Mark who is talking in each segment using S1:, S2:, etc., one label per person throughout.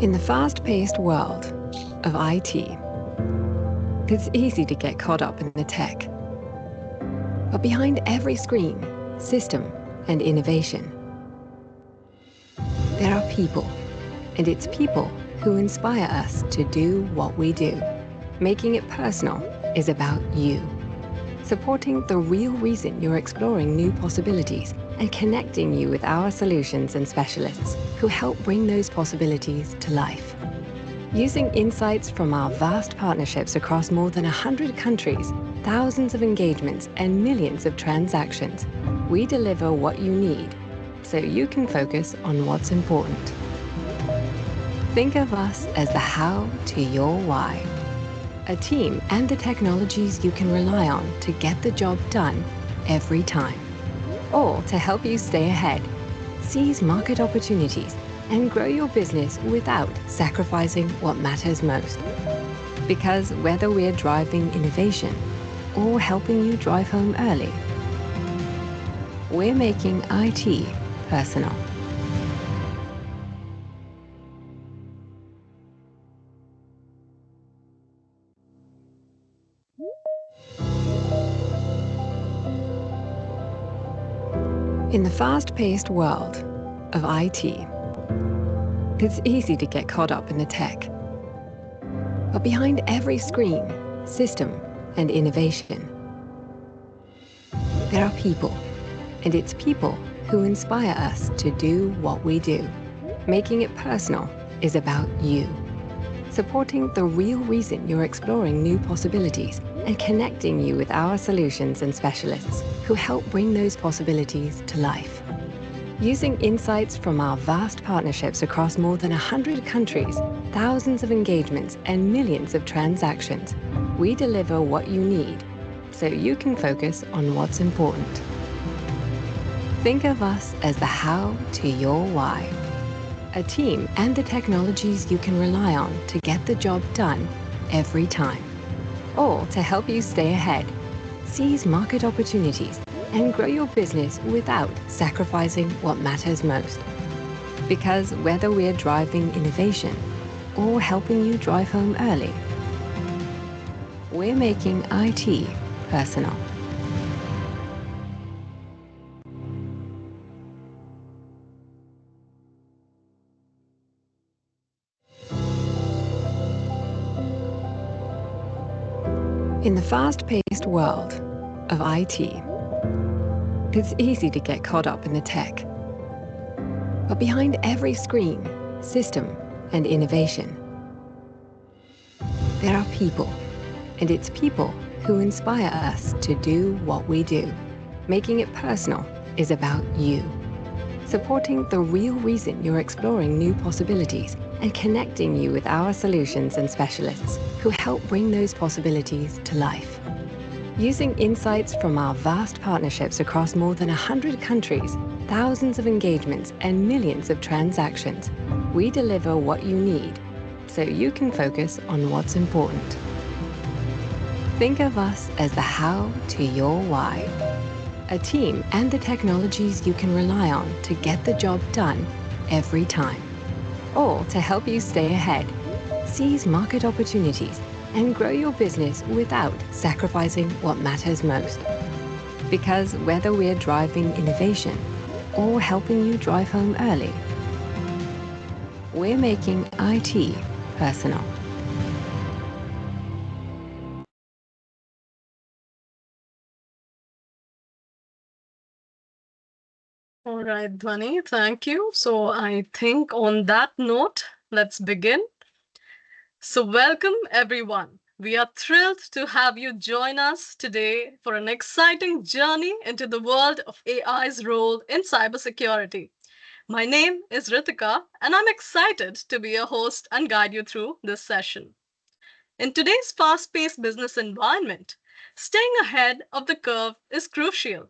S1: In the fast-paced world of IT, it's easy to get caught up in the tech. But behind every screen, system, and innovation, there are people, and it's people who inspire us to do what we do. Making it personal is about you, supporting the real reason you're exploring new possibilities and connecting you with our solutions and specialists who help bring those possibilities to life. Using insights from our vast partnerships across more than 100 countries, thousands of engagements, and millions of transactions, we deliver what you need so you can focus on what's important. Think of us as the how to your why. A team and the technologies you can rely on to get the job done every time. Or to help you stay ahead, seize market opportunities, and grow your business without sacrificing what matters most. Because whether we're driving innovation or helping you drive home early, we're making IT personal. In the fast-paced world of IT, it's easy to get caught up in the tech. But behind every screen, system, and innovation, there are people, and it's people who inspire us to do what we do. Making it personal is about you, supporting the real reason you're exploring new possibilities and connecting you with our solutions and specialists who help bring those possibilities to life. Using insights from our vast partnerships across more than 100 countries, thousands of engagements, and millions of transactions, we deliver what you need so you can focus on what's important. Think of us as the how to your why. A team and the technologies you can rely on to get the job done every time. Or to help you stay ahead, seize market opportunities, and grow your business without sacrificing what matters most. Because whether we're driving innovation or helping you drive home early, we're making IT personal. In the fast-paced world of IT, it's easy to get caught up in the tech. But behind every screen, system, and innovation, there are people, and it's people who inspire us to do what we do. Making it personal is about you, supporting the real reason you're exploring new possibilities and connecting you with our solutions and specialists who help bring those possibilities to life. Using insights from our vast partnerships across more than 100 countries, thousands of engagements, and millions of transactions, we deliver what you need so you can focus on what's important. Think of us as the how to your why. A team and the technologies you can rely on to get the job done every time. Or to help you stay ahead, seize market opportunities, and grow your business without sacrificing what matters most. Because whether we're driving innovation or helping you drive home early, we're making IT personal.
S2: All right, Dhwani, thank you. So I think on that note, let's begin. So welcome everyone. We are thrilled to have you join us today for an exciting journey into the world of AI's role in cybersecurity. My name is Ritika, and I'm excited to be your host and guide you through this session. In today's fast-paced business environment, staying ahead of the curve is crucial.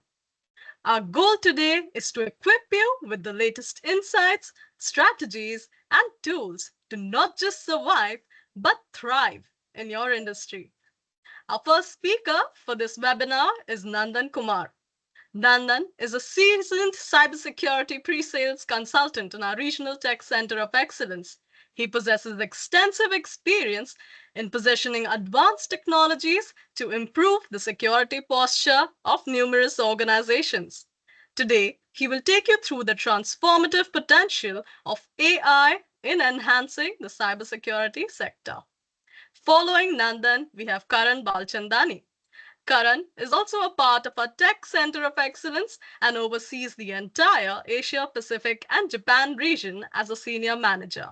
S2: Our goal today is to equip you with the latest insights, strategies, and tools to not just survive, but thrive in your industry. Our first speaker for this webinar is Nandan Kumar, Nandan is a seasoned cybersecurity pre-sales consultant in our Regional Tech Center of Excellence. He possesses extensive experience in positioning advanced technologies to improve the security posture of numerous organizations. Today, he will take you through the transformative potential of AI in enhancing the cybersecurity sector. Following Nandan, we have Karan Balchandani. Karan is also a part of our Tech Center of Excellence and oversees the entire Asia Pacific and Japan region as a senior manager.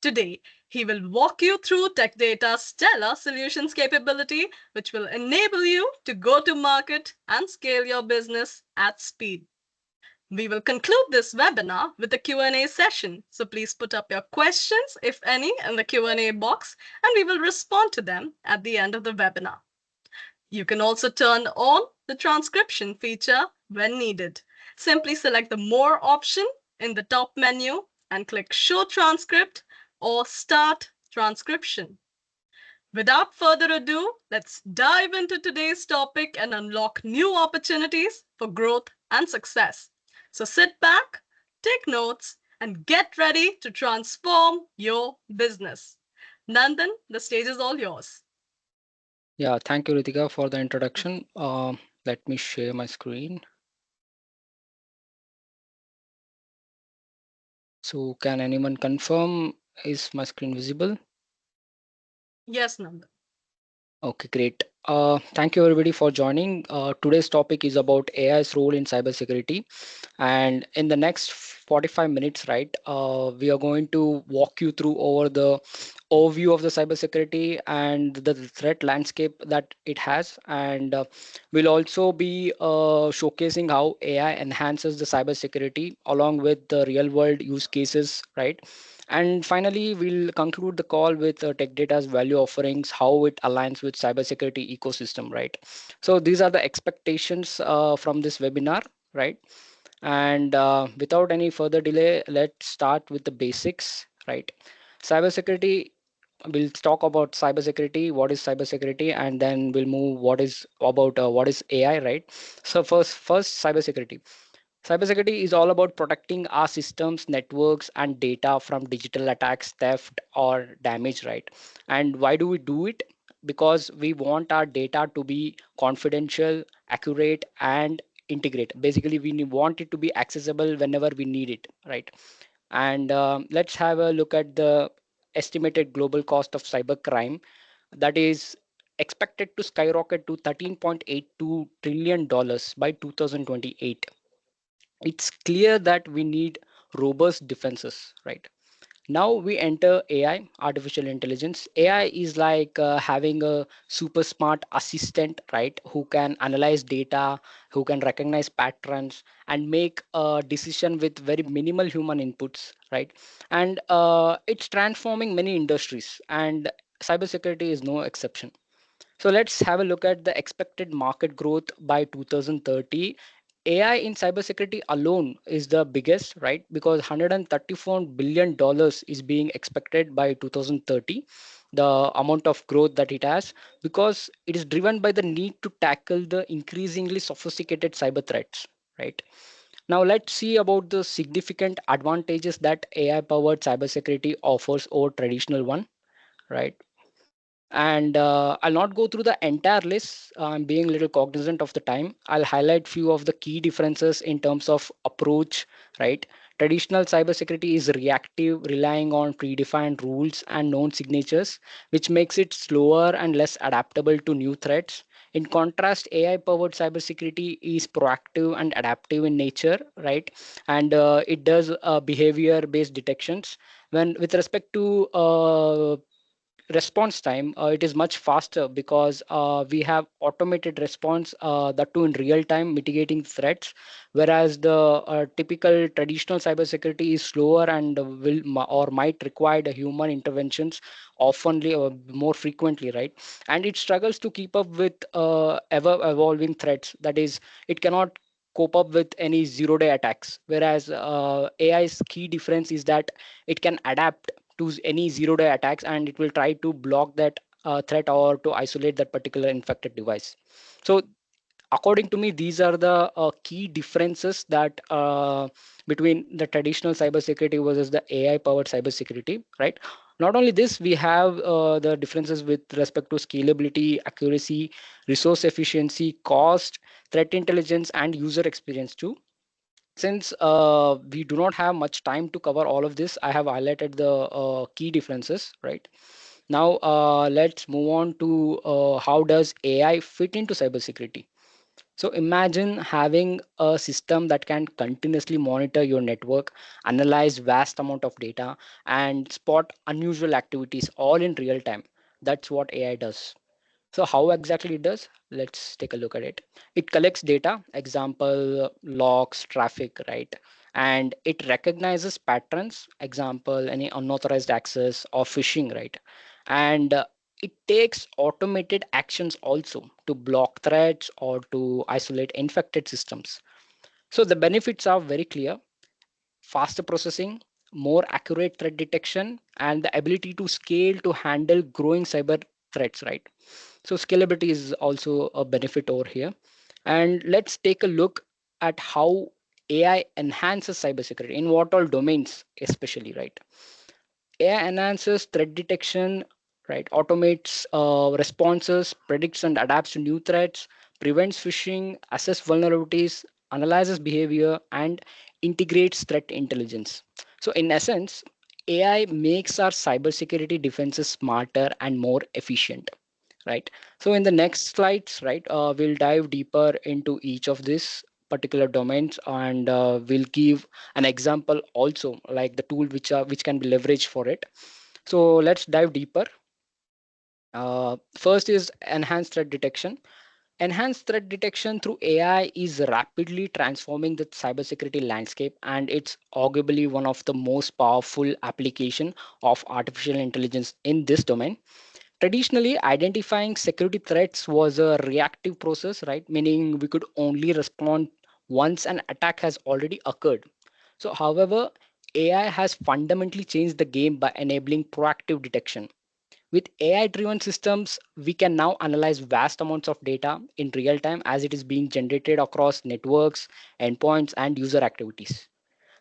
S2: Today, he will walk you through Tech Data's stellar solutions capability, which will enable you to go to market and scale your business at speed. We will conclude this webinar with a Q&A session. So please put up your questions, if any, in the Q&A box, and we will respond to them at the end of the webinar. You can also turn on the transcription feature when needed. Simply select the More option in the top menu and click Show Transcript or Start Transcription. Without further ado, let's dive into today's topic and unlock new opportunities for growth and success. So sit back, take notes, and get ready to transform your business. Nandan, the stage is all yours.
S3: Yeah, thank you, Ritika, for the introduction. Let me share my screen. So, can anyone confirm, is my screen visible?
S2: Yes, Nandan.
S3: Okay, great. Thank you everybody for joining. Today's topic is about AI's role in cybersecurity. And in the next 45 minutes, right, we are going to walk you through over the overview of the cybersecurity and the threat landscape that it has. And we'll also be showcasing how AI enhances the cybersecurity along with the real world use cases, right? And finally, we'll conclude the call with Tech Data's value offerings, how it aligns with cybersecurity ecosystem, right? So these are the expectations from this webinar, right? And without any further delay, let's start with the basics, right? Cybersecurity. We'll talk about cybersecurity. What is cybersecurity, and then we'll move what is AI, right? So first cybersecurity. Cybersecurity is all about protecting our systems, networks, and data from digital attacks, theft, or damage, right? And why do we do it? Because we want our data to be confidential, accurate, and integrate. Basically, we want it to be accessible whenever we need it, right? And let's have a look at the estimated global cost of cybercrime that is expected to skyrocket to $13.82 trillion by 2028. It's clear that we need robust defenses, right? Now we enter AI, artificial intelligence. AI is like having a super smart assistant, right, who can analyze data, who can recognize patterns and make a decision with very minimal human inputs, right? And it's transforming many industries, and cybersecurity is no exception. So let's have a look at the expected market growth by 2030. AI in cybersecurity alone is the biggest, right? Because $134 billion is being expected by 2030, the amount of growth that it has, because it is driven by the need to tackle the increasingly sophisticated cyber threats, right? Now let's see about the significant advantages that AI powered cybersecurity offers over traditional one, right? And I'll not go through the entire list. I'm being a little cognizant of the time. I'll highlight few of the key differences in terms of approach, right? Traditional cybersecurity is reactive, relying on predefined rules and known signatures, which makes it slower and less adaptable to new threats. In contrast, AI powered cybersecurity is proactive and adaptive in nature, right? And it does behavior based detections. When with respect to response time, it is much faster because we have automated response, that too in real time, mitigating threats, whereas the typical traditional cybersecurity is slower and or might require the human interventions oftenly or more frequently, right? And it struggles to keep up with ever evolving threats. That is, it cannot cope up with any zero-day attacks, whereas AI's key difference is that it can adapt to any zero-day attacks, and it will try to block that threat or to isolate that particular infected device. So According to me, these are the key differences that between the traditional cybersecurity versus the AI powered cybersecurity, right? Not only this, we have the differences with respect to scalability, accuracy, resource efficiency, cost, threat intelligence, and user experience too. Since we do not have much time to cover all of this, I have highlighted the key differences, right? Now, let's move on to how does AI fit into cybersecurity. So imagine having a system that can continuously monitor your network, analyze vast amount of data, and spot unusual activities all in real time. That's what AI does. So how exactly it does? Let's take a look at it. It collects data, example logs, traffic, right? And it recognizes patterns, example any unauthorized access or phishing, right? And it takes automated actions also to block threats or to isolate infected systems. So the benefits are very clear: faster processing, more accurate threat detection, and the ability to scale to handle growing cyber threats, right? So scalability is also a benefit over here. And let's take a look at how AI enhances cybersecurity in what all domains, especially, right? AI enhances threat detection, right? Automates responses, predicts and adapts to new threats, prevents phishing, assess vulnerabilities, analyzes behavior, and integrates threat intelligence. So, in essence, AI makes our cybersecurity defenses smarter and more efficient, right? So, in the next slides, right, we'll dive deeper into each of these particular domains, and we'll give an example also, like the tool which can be leveraged for it. So let's dive deeper. First is enhanced threat detection. Enhanced threat detection through AI is rapidly transforming the cybersecurity landscape, and it's arguably one of the most powerful application of artificial intelligence in this domain. Traditionally, identifying security threats was a reactive process, right? Meaning we could only respond once an attack has already occurred. So, however, AI has fundamentally changed the game by enabling proactive detection. With AI driven systems, we can now analyze vast amounts of data in real time as it is being generated across networks, endpoints, and user activities.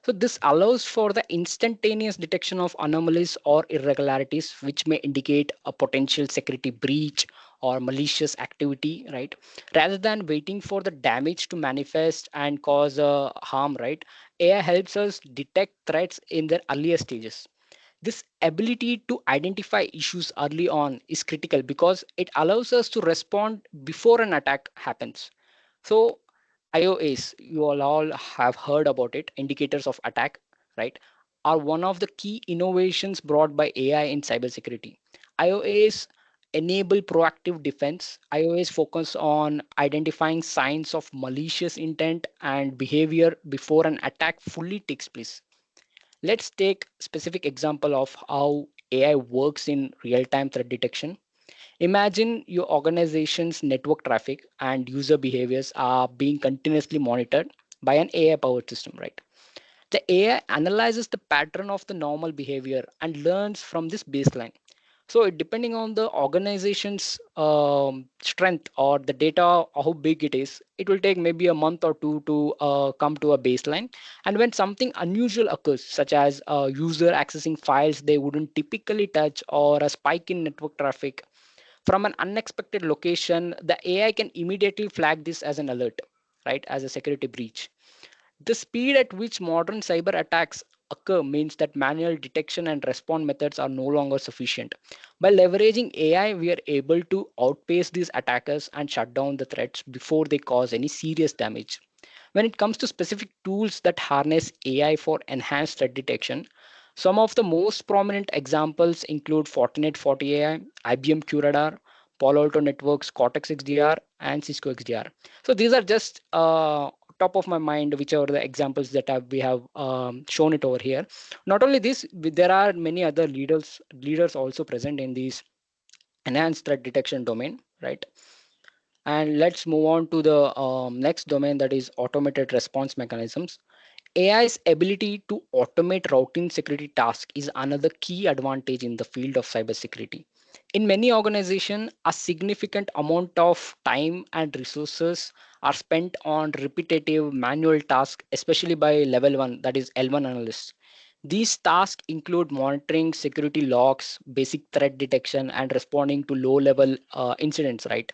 S3: So this allows for the instantaneous detection of anomalies or irregularities, which may indicate a potential security breach or malicious activity, right? Rather than waiting for the damage to manifest and cause harm, right? AI helps us detect threats in their earlier stages. This ability to identify issues early on is critical because it allows us to respond before an attack happens. So IOAs, you all have heard about it, indicators of attack, right, are one of the key innovations brought by AI in cybersecurity. IOAs enable proactive defense. IOAs focus on identifying signs of malicious intent and behavior before an attack fully takes place. Let's take specific example of how AI works in real-time threat detection. Imagine your organization's network traffic and user behaviors are being continuously monitored by an AI powered system, right? The AI analyzes the pattern of the normal behavior and learns from this baseline. So, depending on the organization's strength or the data, how big it is, it will take maybe a month or two to come to a baseline. And when something unusual occurs, such as a user accessing files they wouldn't typically touch, or a spike in network traffic from an unexpected location, the AI can immediately flag this as an alert, right, as a security breach. The speed at which modern cyber attacks occur means that manual detection and response methods are no longer sufficient. By leveraging AI, we are able to outpace these attackers and shut down the threats before they cause any serious damage. When it comes to specific tools that harness AI for enhanced threat detection, some of the most prominent examples include Fortinet 40 AI, IBM QRadar, Palo Alto Networks, Cortex XDR, and Cisco XDR. So these are just top of my mind, which are the examples that we have shown it over here. Not only this, there are many other leaders also present in these enhanced threat detection domain, right? And let's move on to the next domain, that is automated response mechanisms. AI's ability to automate routine security tasks is another key advantage in the field of cybersecurity. In many organizations, a significant amount of time and resources are spent on repetitive manual tasks, especially by level one, that is L1 analysts. These tasks include monitoring security logs, basic threat detection, and responding to low level incidents, right?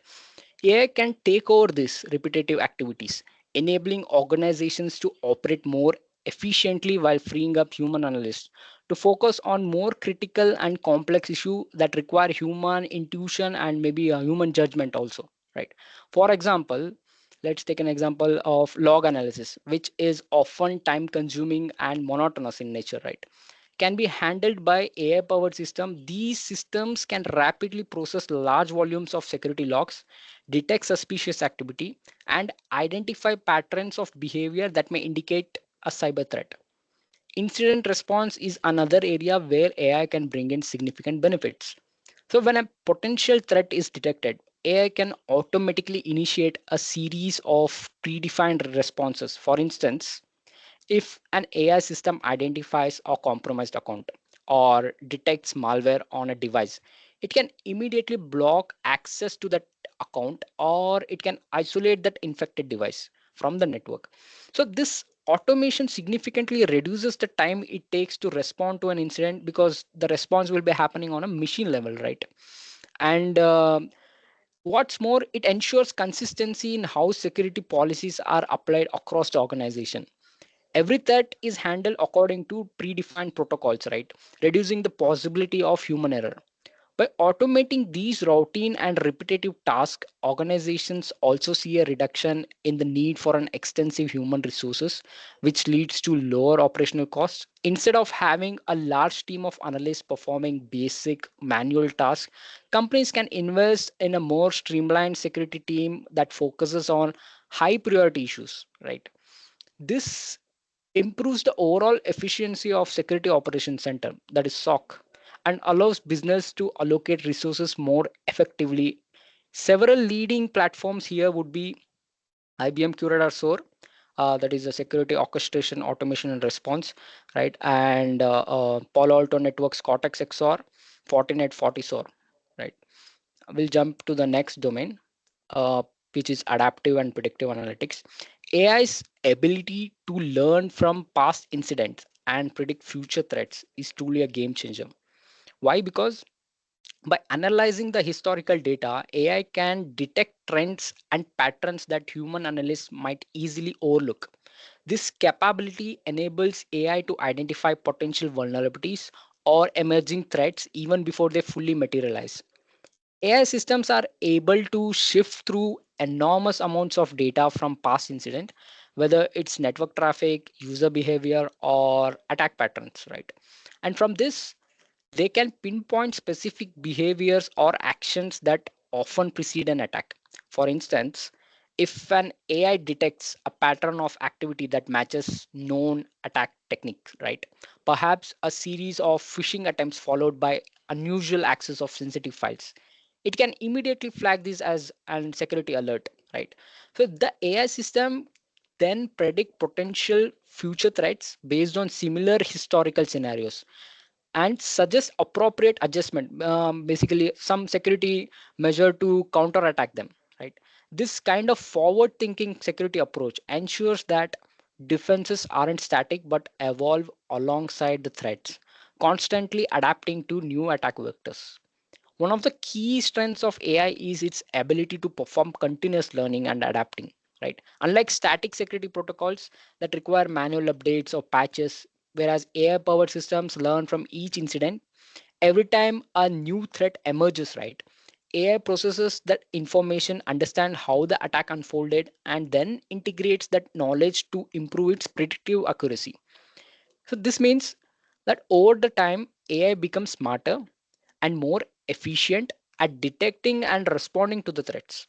S3: AI can take over these repetitive activities, enabling organizations to operate more efficiently while freeing up human analysts to focus on more critical and complex issues that require human intuition and maybe a human judgment also, right? For example, let's take an example of log analysis, which is often time consuming and monotonous in nature, right? Can be handled by AI powered system. These systems can rapidly process large volumes of security logs, detect suspicious activity, and identify patterns of behavior that may indicate a cyber threat. Incident response is another area where AI can bring in significant benefits. So, when a potential threat is detected, AI can automatically initiate a series of predefined responses. For instance, if an AI system identifies a compromised account or detects malware on a device, it can immediately block access to that account, or it can isolate that infected device from the network. So, this automation significantly reduces the time it takes to respond to an incident because the response will be happening on a machine level, right? And what's more, it ensures consistency in how security policies are applied across the organization. Every threat is handled according to predefined protocols, right? Reducing the possibility of human error. By automating these routine and repetitive tasks, organizations also see a reduction in the need for an extensive human resources, which leads to lower operational costs. Instead of having a large team of analysts performing basic manual tasks, companies can invest in a more streamlined security team that focuses on high priority issues, right? This improves the overall efficiency of security operations center, that is SOC, and allows business to allocate resources more effectively. Several leading platforms here would be IBM Curator SOAR, that is a security orchestration, automation, and response, right? And Palo Alto Networks Cortex XOR, Fortinet FortiSOAR, right? We'll jump to the next domain, uh, which is adaptive and predictive analytics. AI's ability to learn from past incidents and predict future threats is truly a game changer. Why? Because by analyzing the historical data, AI can detect trends and patterns that human analysts might easily overlook. This capability enables AI to identify potential vulnerabilities or emerging threats even before they fully materialize. AI systems are able to shift through enormous amounts of data from past incident, whether it's network traffic, user behavior, or attack patterns, right? And from this, they can pinpoint specific behaviors or actions that often precede an attack. For instance, if an AI detects a pattern of activity that matches known attack techniques, right? Perhaps a series of phishing attempts followed by unusual access of sensitive files, it can immediately flag this as an security alert, right? So the AI system then predict potential future threats based on similar historical scenarios and suggest appropriate adjustment, basically some security measure to counterattack them, right? This kind of forward thinking security approach ensures that defenses aren't static but evolve alongside the threats, constantly adapting to new attack vectors. One of the key strengths of AI is its ability to perform continuous learning and adapting, right? Unlike static security protocols that require manual updates or patches, whereas AI powered systems learn from each incident, every time a new threat emerges, right? AI processes that information, understand how the attack unfolded, and then integrates that knowledge to improve its predictive accuracy. So this means that over the time, AI becomes smarter and more efficient at detecting and responding to the threats.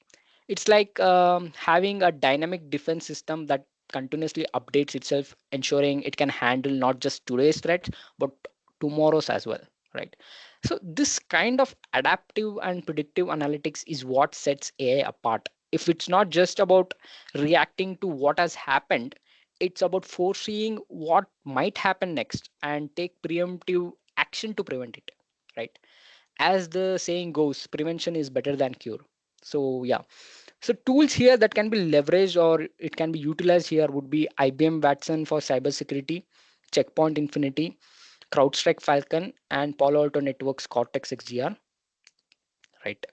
S3: It's like having a dynamic defense system that continuously updates itself, ensuring it can handle not just today's threats but tomorrow's as well. Right. So this kind of adaptive and predictive analytics is what sets AI apart. If it's not just about reacting to what has happened, it's about foreseeing what might happen next and take preemptive action to prevent it. Right. as the saying goes, prevention is better than cure. So yeah, so tools here that can be leveraged or it can be utilized here would be IBM Watson for cybersecurity, Checkpoint Infinity, CrowdStrike Falcon, and Palo Alto Networks Cortex XDR. Right.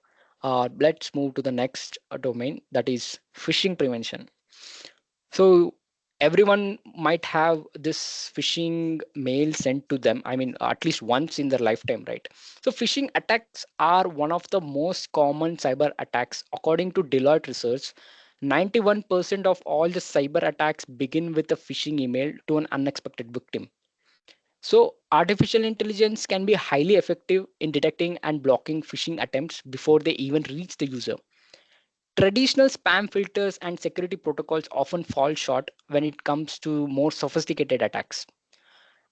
S3: Let's move to the next domain, that is phishing prevention. So everyone might have this phishing mail sent to them. I mean, at least once in their lifetime, right? So phishing attacks are one of the most common cyber attacks. According to Deloitte research, 91% of all the cyber attacks begin with a phishing email to an unexpected victim. So artificial intelligence can be highly effective in detecting and blocking phishing attempts before they even reach the user. Traditional spam filters and security protocols often fall short when it comes to more sophisticated attacks.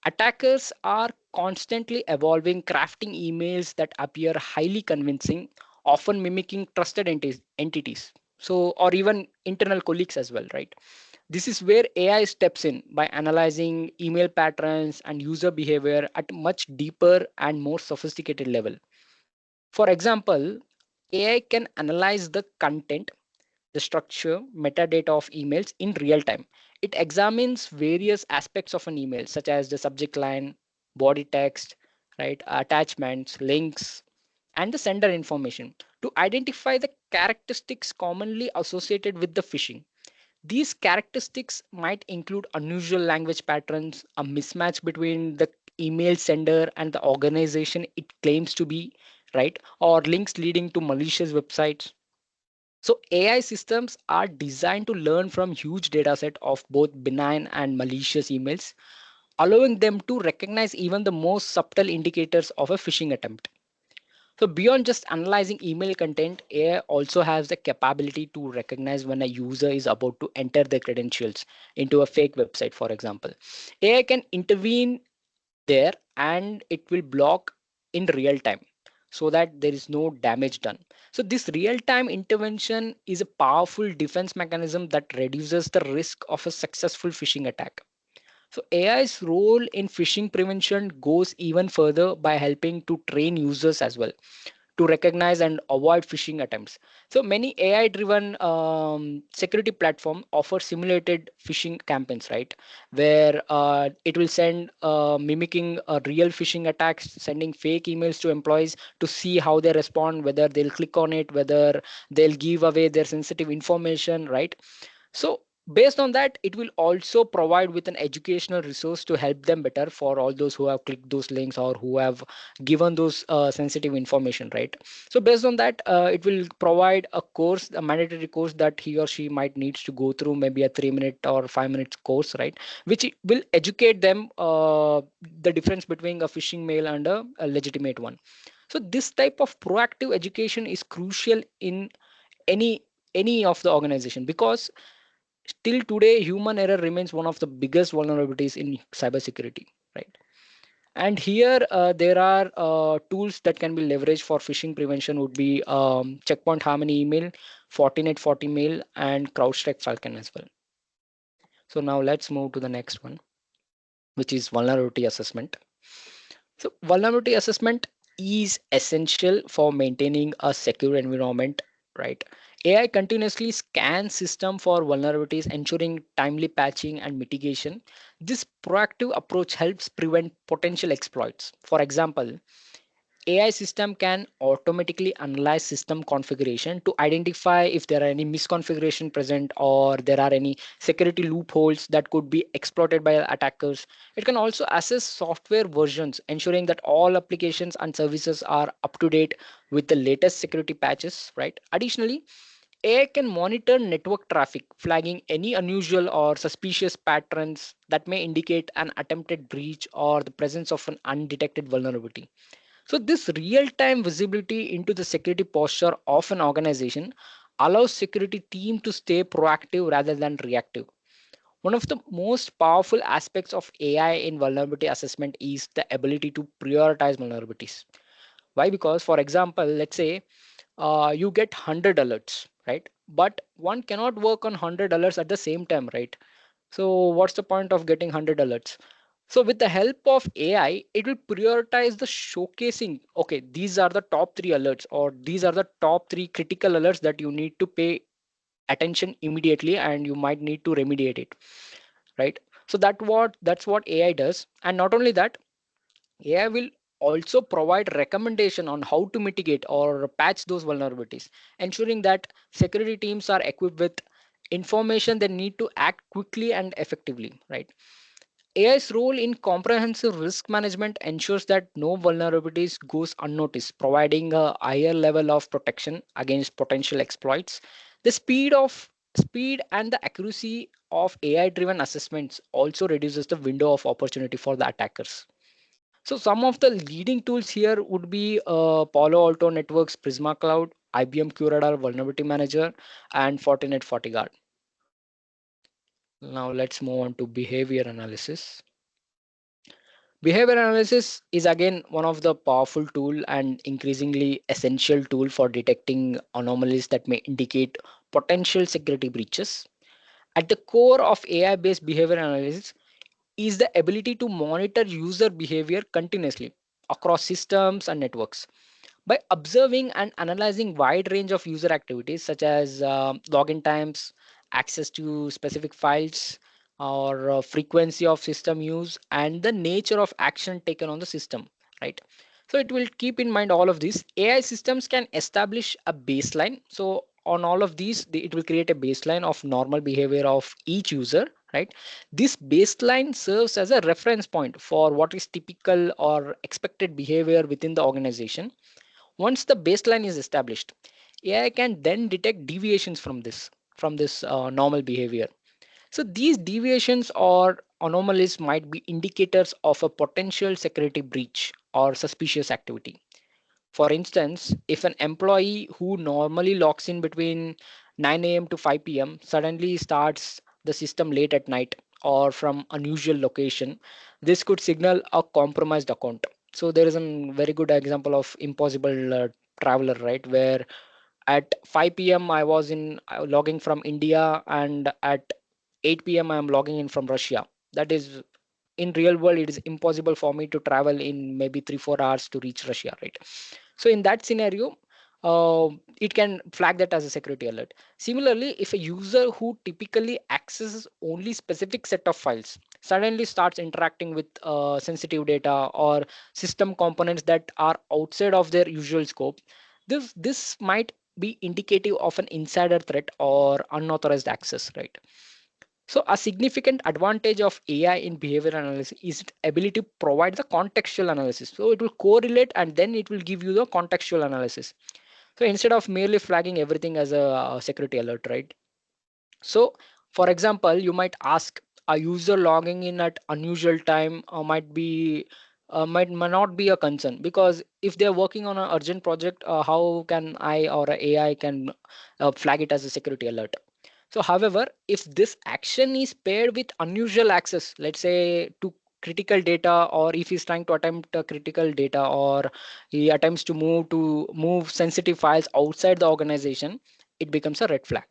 S3: Attackers are constantly evolving, crafting emails that appear highly convincing, often mimicking trusted entities. So, or even internal colleagues as well, right? This is where AI steps in by analyzing email patterns and user behavior at a much deeper and more sophisticated level. For example, AI can analyze the content, the structure, metadata of emails in real time. It examines various aspects of an email, such as the subject line, body text, right, attachments, links, and the sender information to identify the characteristics commonly associated with the phishing. These characteristics might include unusual language patterns, a mismatch between the email sender and the organization it claims to be, right, or links leading to malicious websites. So AI systems are designed to learn from huge data set of both benign and malicious emails, allowing them to recognize even the most subtle indicators of a phishing attempt. So beyond just analyzing email content, AI also has the capability to recognize when a user is about to enter their credentials into a fake website, for example. AI can intervene there and it will block in real time so that there is no damage done. So this real time intervention is a powerful defense mechanism that reduces the risk of a successful phishing attack. So AI's role in phishing prevention goes even further by helping to train users as well to recognize and avoid phishing attempts. So many AI driven security platform offer simulated phishing campaigns, right? Where it will send mimicking real phishing attacks, sending fake emails to employees to see how they respond, whether they'll click on it, whether they'll give away their sensitive information, right? So based on that, it will also provide with an educational resource to help them better for all those who have clicked those links or who have given those sensitive information, right? So based on that, it will provide a course, a mandatory course that he or she might needs to go through, maybe a 3 minute or 5 minutes course, right? Which will educate them the difference between a phishing mail and a legitimate one. So this type of proactive education is crucial in any any of the organization, because still today human error remains one of the biggest vulnerabilities in cybersecurity, right? And here there are tools that can be leveraged for phishing prevention would be checkpoint harmony email, fortinet forti mail, and CrowdStrike Falcon as well. So now let's move to the next one, which is vulnerability assessment. So vulnerability assessment is essential for maintaining a secure environment, right? AI continuously scans system for vulnerabilities, ensuring timely patching and mitigation. This proactive approach helps prevent potential exploits. For example, AI system can automatically analyze system configuration to identify if there are any misconfiguration present or there are any security loopholes that could be exploited by attackers. It can also assess software versions, ensuring that all applications and services are up to date with the latest security patches, right? Additionally, AI can monitor network traffic, flagging any unusual or suspicious patterns that may indicate an attempted breach or the presence of an undetected vulnerability. So, this real time visibility into the security posture of an organization allows security team to stay proactive rather than reactive. One of the most powerful aspects of AI in vulnerability assessment is the ability to prioritize vulnerabilities. Why? Because, for example, let's say you get 100 alerts, right? But one cannot work on 100 alerts at the same time, right? So, what's the point of getting 100 alerts? So with the help of AI, it will prioritize the showcasing. Okay, these are the top three alerts, or these are the top three critical alerts that you need to pay attention immediately, and you might need to remediate it, right? So that's what AI does. And not only that, AI will also provide recommendation on how to mitigate or patch those vulnerabilities, ensuring that security teams are equipped with information they need to act quickly and effectively, right? AI's role in comprehensive risk management ensures that no vulnerabilities goes unnoticed, providing a higher level of protection against potential exploits. The speed and the accuracy of AI-driven assessments also reduces the window of opportunity for the attackers. So some of the leading tools here would be Palo Alto Networks Prisma Cloud, IBM QRadar Vulnerability Manager, and Fortinet FortiGuard. Now let's move on to behavior analysis. Behavior analysis is again one of the powerful tool and increasingly essential tool for detecting anomalies that may indicate potential security breaches. At the core of AI-based behavior analysis is the ability to monitor user behavior continuously across systems and networks. By observing and analyzing wide range of user activities such as login times, access to specific files, or frequency of system use, and the nature of action taken on the system, right? So it will keep in mind all of these. AI systems can establish a baseline. So on all of these, it will create a baseline of normal behavior of each user, right? This baseline serves as a reference point for what is typical or expected behavior within the organization. Once the baseline is established, AI can then detect deviations from this normal behavior. So these deviations or anomalies might be indicators of a potential security breach or suspicious activity. For instance, if an employee who normally logs in between 9 a.m. to 5 p.m. suddenly starts the system late at night or from unusual location, this could signal a compromised account. So there is a very good example of impossible traveler, right? Where at 5 p.m. I was in logging from India, and at 8 p.m. I am logging in from Russia. That is, in real world, it is impossible for me to travel in maybe 3 4 hours to reach Russia, right? So in that scenario, uh, it can flag that as a security alert. Similarly, if a user who typically accesses only specific set of files suddenly starts interacting with sensitive data or system components that are outside of their usual scope, this might be indicative of an insider threat or unauthorized access, right? So a significant advantage of AI in behavior analysis is its ability to provide the contextual analysis. So it will correlate and then it will give you the contextual analysis. So instead of merely flagging everything as a security alert, right? So for example, you might ask, a user logging in at unusual time might not be a concern, because if they're working on an urgent project, how can I or a AI can flag it as a security alert? So, however, if this action is paired with unusual access, let's say to critical data, or if he's trying to attempt critical data, or he attempts to move sensitive files outside the organization, it becomes a red flag.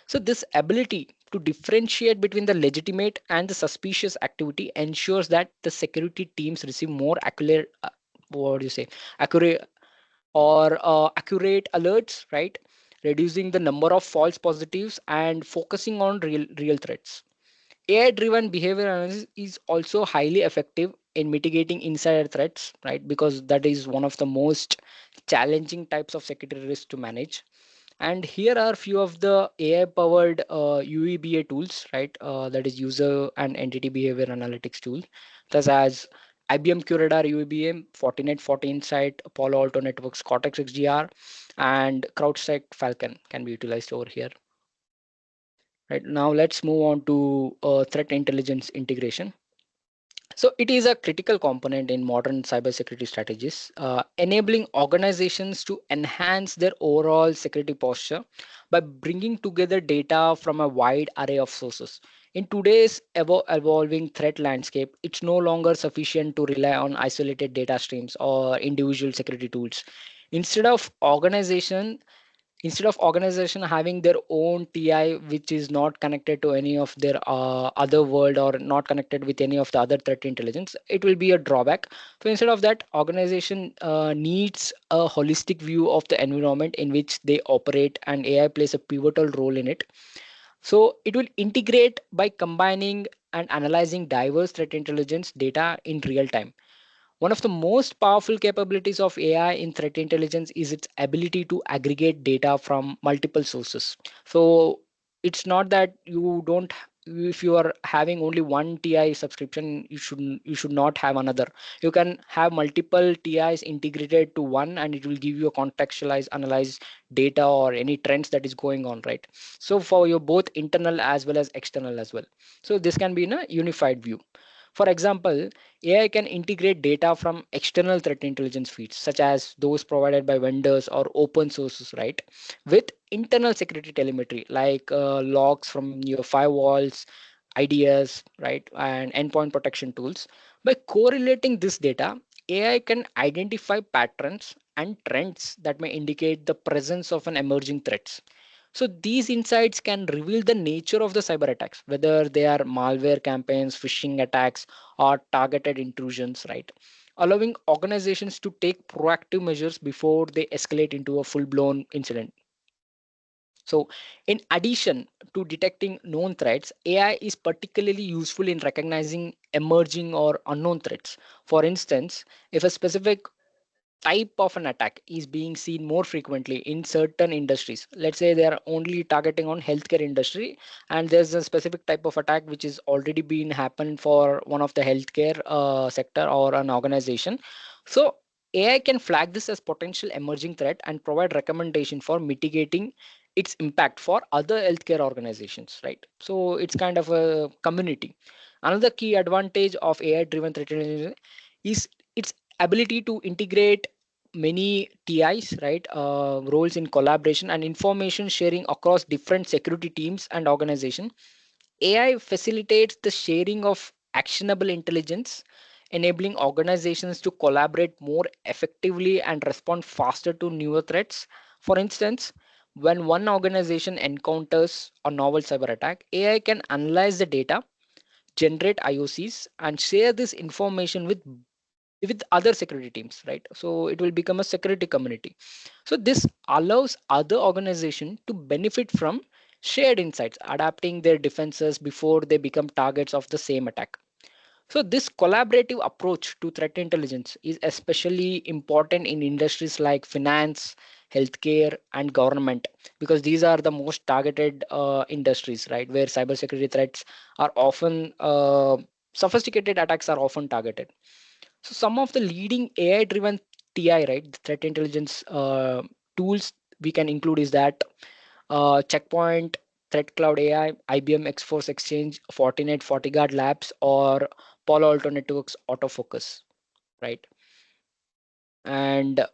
S3: So, this ability to differentiate between the legitimate and the suspicious activity ensures that the security teams receive more accurate, what do you say, accurate accurate alerts, right? Reducing the number of false positives and focusing on real threats. AI driven behavior analysis is also highly effective in mitigating insider threats, right? Because that is one of the most challenging types of security risk to manage. And here are few of the AI powered UEBA tools, right? That is user and entity behavior analytics tool, such as IBM QRadar UEBA, Fortinet FortiInsight, Palo Alto Networks Cortex XDR, and CrowdStrike Falcon can be utilized over here. Right now, let's move on to threat intelligence integration. So it is a critical component in modern cybersecurity strategies, enabling organizations to enhance their overall security posture by bringing together data from a wide array of sources. In today's evolving threat landscape, it's no longer sufficient to rely on isolated data streams or individual security tools. Instead of organization Instead of organization having their own TI which is not connected to any of their other world or not connected with any of the other threat intelligence, it will be a drawback. So instead of that, organization needs a holistic view of the environment in which they operate, and AI plays a pivotal role in it. So it will integrate by combining and analyzing diverse threat intelligence data in real time. One of the most powerful capabilities of AI in threat intelligence is its ability to aggregate data from multiple sources. So it's not that you don't, if you are having only one TI subscription, you should not have another. You can have multiple TIs integrated to one, and it will give you a contextualized analyze data or any trends that is going on, right? So for your both internal as well as external as well. So this can be in a unified view. For example, AI can integrate data from external threat intelligence feeds, such as those provided by vendors or open sources, right? With internal security telemetry, like logs from your firewalls, IDS, right? And endpoint protection tools. By correlating this data, AI can identify patterns and trends that may indicate the presence of an emerging threats. So these insights can reveal the nature of the cyber attacks, whether they are malware campaigns, phishing attacks, or targeted intrusions, right? Allowing organizations to take proactive measures before they escalate into a full-blown incident. So, in addition to detecting known threats, AI is particularly useful in recognizing emerging or unknown threats. For instance, if a specific type of an attack is being seen more frequently in certain industries, let's say they are only targeting on healthcare industry, and there's a specific type of attack which is already been happened for one of the healthcare sector or an organization. So AI can flag this as potential emerging threat and provide recommendation for mitigating its impact for other healthcare organizations, right? So it's kind of a community. Another key advantage of AI driven threat intelligence is its ability to integrate many TIs, right? Roles in collaboration and information sharing across different security teams and organization. AI facilitates the sharing of actionable intelligence, enabling organizations to collaborate more effectively and respond faster to newer threats. For instance, when one organization encounters a novel cyber attack, AI can analyze the data, generate IOCs, and share this information with other security teams, right? So it will become a security community. So this allows other organizations to benefit from shared insights, adapting their defenses before they become targets of the same attack. So this collaborative approach to threat intelligence is especially important in industries like finance, healthcare, and government, because these are the most targeted industries, right, where cybersecurity threats are often sophisticated attacks are often targeted. So some of the leading AI-driven TI, right, the threat intelligence tools we can include is that Checkpoint, Threat Cloud AI, IBM X-Force Exchange, Fortinet, FortiGuard Labs, or Palo Alto Networks Autofocus, right? And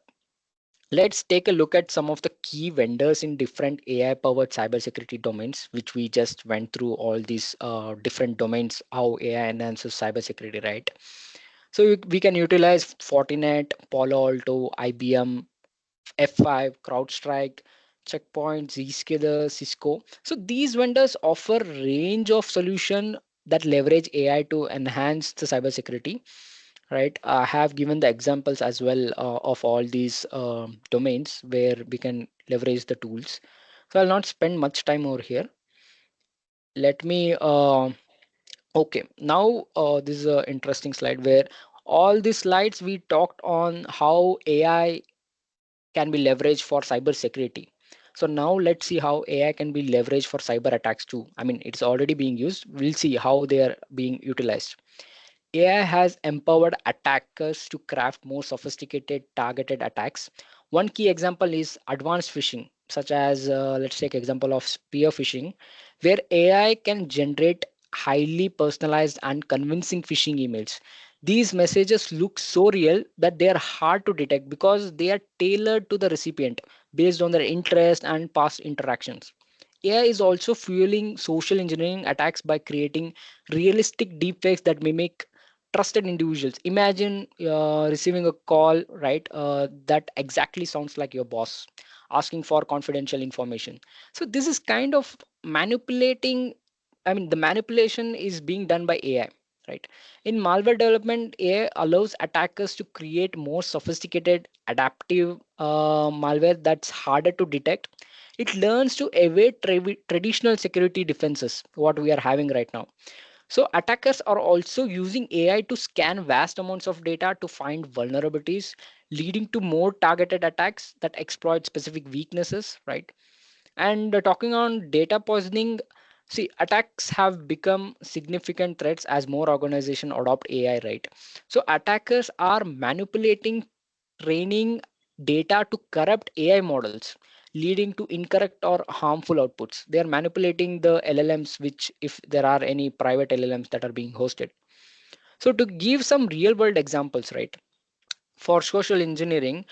S3: let's take a look at some of the key vendors in different AI-powered cybersecurity domains, which we just went through all these different domains, how AI enhances cybersecurity, right? So we can utilize Fortinet, Palo Alto, IBM, F5, CrowdStrike, Checkpoint, Zscaler, Cisco. So these vendors offer range of solution that leverage AI to enhance the cybersecurity. Right, I have given the examples as well of all these domains where we can leverage the tools. So I'll not spend much time over here. Let me okay, now this is an interesting slide where all these slides we talked on how AI can be leveraged for cyber security. So now let's see how AI can be leveraged for cyber attacks too. I mean, it's already being used. We'll see how they are being utilized. AI has empowered attackers to craft more sophisticated targeted attacks. One key example is advanced phishing, such as let's take example of spear phishing, where AI can generate highly personalized and convincing phishing emails. These messages look so real that they are hard to detect because they are tailored to the recipient based on their interest and past interactions. AI is also fueling social engineering attacks by creating realistic deepfakes that mimic trusted individuals. Imagine receiving a call, right, that exactly sounds like your boss, asking for confidential information. So this is kind of manipulating. I mean, the manipulation is being done by AI, right? In malware development, AI allows attackers to create more sophisticated, adaptive malware that's harder to detect. It learns to evade traditional security defenses, what we are having right now. So attackers are also using AI to scan vast amounts of data to find vulnerabilities, leading to more targeted attacks that exploit specific weaknesses, right? And talking on data poisoning, see, attacks have become significant threats as more organizations adopt AI, right? So attackers are manipulating training data to corrupt AI models, leading to incorrect or harmful outputs. They are manipulating the LLMs, which, if there are any private LLMs that are being hosted. So, to give some real world examples, right? For social engineering,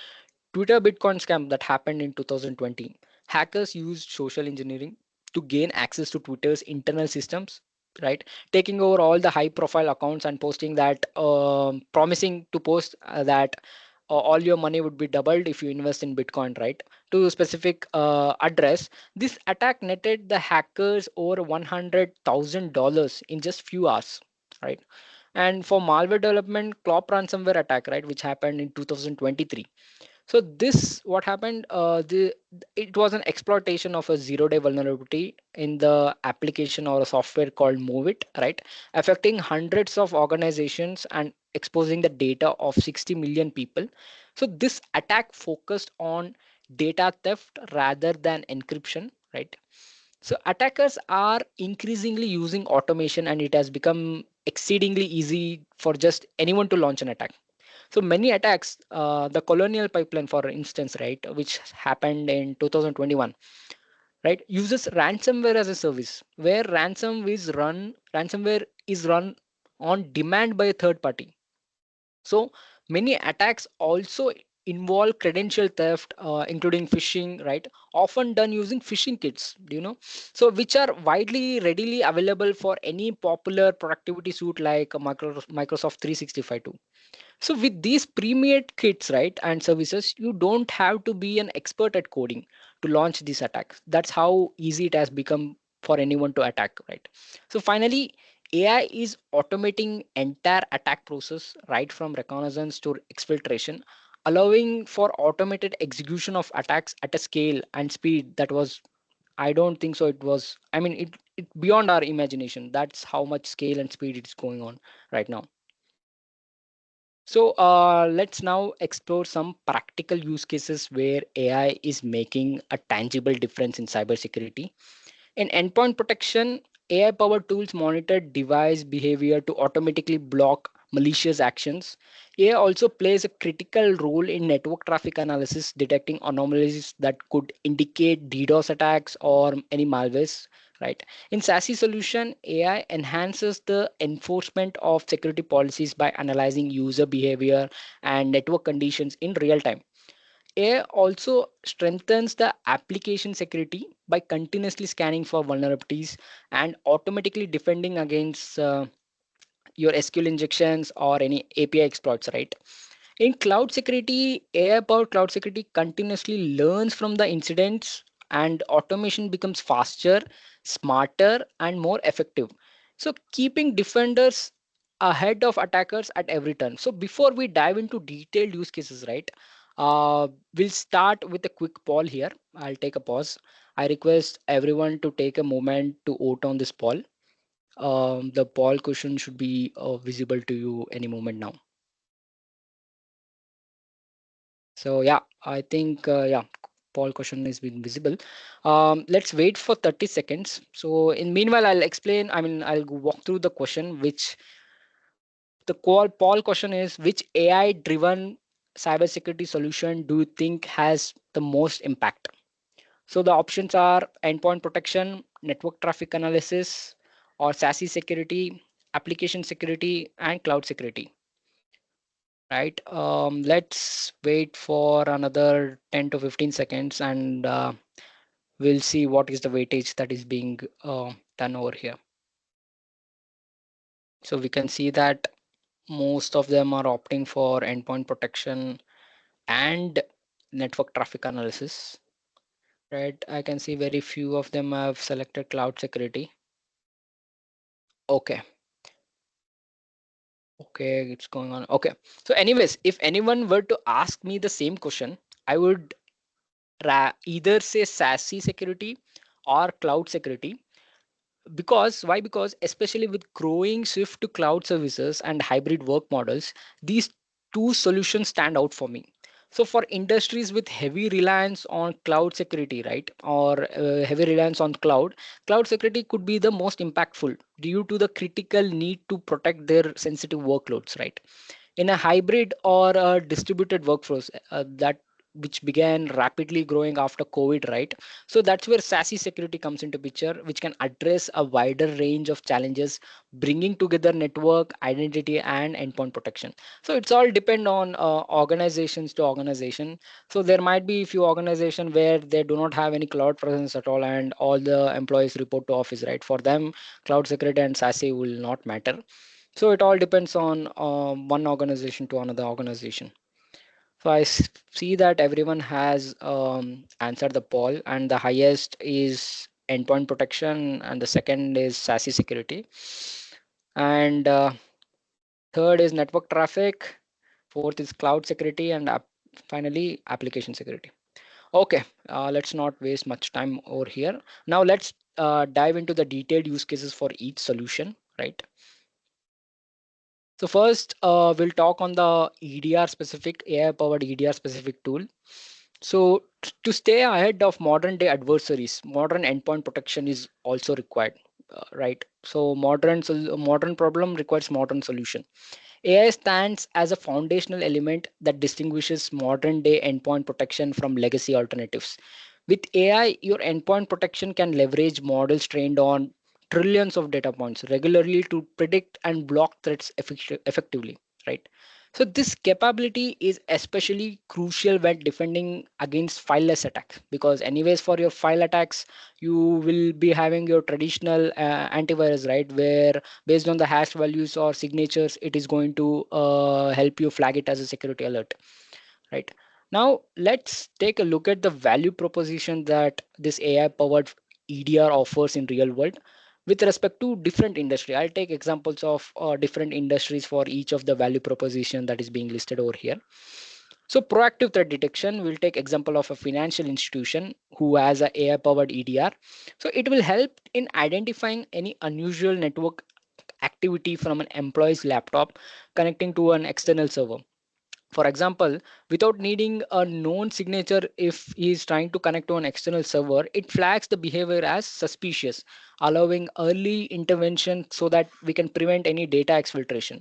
S3: Twitter Bitcoin scam that happened in 2020. Hackers used social engineering to gain access to Twitter's internal systems, right? Taking over all the high profile accounts and posting that, promising to post that all your money would be doubled if you invest in Bitcoin, right? To a specific address. This attack netted the hackers over $100,000 in just few hours, right? And for malware development, Clop ransomware attack, right, which happened in 2023. So this what happened, it was an exploitation of a zero-day vulnerability in the application or a software called MoveIt, right, affecting hundreds of organizations and exposing the data of 60 million people. So this attack focused on data theft rather than encryption, right? So attackers are increasingly using automation, and it has become exceedingly easy for just anyone to launch an attack. So many attacks, the colonial pipeline, for instance, right, which happened in 2021, right, uses ransomware as a service, where ransomware is run on demand by a third party. So many attacks also involve credential theft, including phishing, right? Often done using phishing kits, do you know? So which are widely readily available for any popular productivity suite like Microsoft 365 too. So with these pre-made kits, right, and services, you don't have to be an expert at coding to launch these attacks. That's how easy it has become for anyone to attack, right? So finally, AI is automating entire attack process right from reconnaissance to exfiltration, allowing for automated execution of attacks at a scale and speed that was, I don't think so. It was, I mean, it beyond our imagination. That's how much scale and speed it's going on right now. So let's now explore some practical use cases where AI is making a tangible difference in cybersecurity. In endpoint protection, AI powered tools monitor device behavior to automatically block malicious actions. AI also plays a critical role in network traffic analysis, detecting anomalies that could indicate DDoS attacks or any malwares. Right. In SASE solution, AI enhances the enforcement of security policies by analyzing user behavior and network conditions in real time. AI also strengthens the application security by continuously scanning for vulnerabilities and automatically defending against your SQL injections or any API exploits, right? In cloud security, AI powered cloud security continuously learns from the incidents, and automation becomes faster, smarter, and more effective. So, keeping defenders ahead of attackers at every turn. So, before we dive into detailed use cases, right, we'll start with a quick poll here. I'll take a pause. I request everyone to take a moment to vote on this poll. The poll question should be visible to you any moment now. So yeah, I think yeah, poll question is being visible. Let's wait for 30 seconds. So in meanwhile, I'll explain. I mean, I'll walk through the question. Which the call poll question is: which AI-driven cybersecurity solution do you think has the most impact? So the options are endpoint protection, network traffic analysis, or SASE security, application security, and cloud security. Right. Let's wait for another 10 to 15 seconds, and we'll see what is the weightage that is being done over here. So we can see that most of them are opting for endpoint protection and network traffic analysis. right? I can see very few of them have selected cloud security. Okay, okay, it's going on. Okay, so anyways, if anyone were to ask me the same question, I would either say SASE security or cloud security. Because why? Because especially with growing shift to cloud services and hybrid work models, these two solutions stand out for me. So for industries with heavy reliance on cloud security, right, or heavy reliance on cloud security could be the most impactful due to the critical need to protect their sensitive workloads, right? In a hybrid or a distributed workforce that which began rapidly growing after COVID, right? So that's where SASE security comes into picture, which can address a wider range of challenges, bringing together network, identity, and endpoint protection. So it's all depend on organizations to organization. So there might be a few organization where they do not have any cloud presence at all, and all the employees report to office, right? For them, cloud security and SASE will not matter. So it all depends on one organization to another organization. So see that everyone has answered the poll, and the highest is endpoint protection, and the second is SASE security, and third is network traffic, fourth is cloud security, and finally application security. Okay, let's not waste much time over here. Now let's dive into the detailed use cases for each solution, right? So first, we'll talk on the EDR specific, AI-powered EDR specific tool. So to stay ahead of modern day adversaries, modern endpoint protection is also required, right? So modern problem requires modern solution. AI stands as a foundational element that distinguishes modern day endpoint protection from legacy alternatives. With AI, your endpoint protection can leverage models trained on trillions of data points regularly to predict and block threats effectively, right? So this capability is especially crucial when defending against fileless attacks, because anyways for your file attacks you will be having your traditional antivirus, right, where based on the hash values or signatures it is going to help you flag it as a security alert, right? Now let's take a look at the value proposition that this AI powered EDR offers in real world with respect to different industry. I'll take examples of different industries for each of the value proposition that is being listed over here. So proactive threat detection, we'll take example of a financial institution who has a AI powered EDR. So it will help in identifying any unusual network activity from an employee's laptop connecting to an external server. For example, without needing a known signature, if he is trying to connect to an external server, it flags the behavior as suspicious, allowing early intervention so that we can prevent any data exfiltration.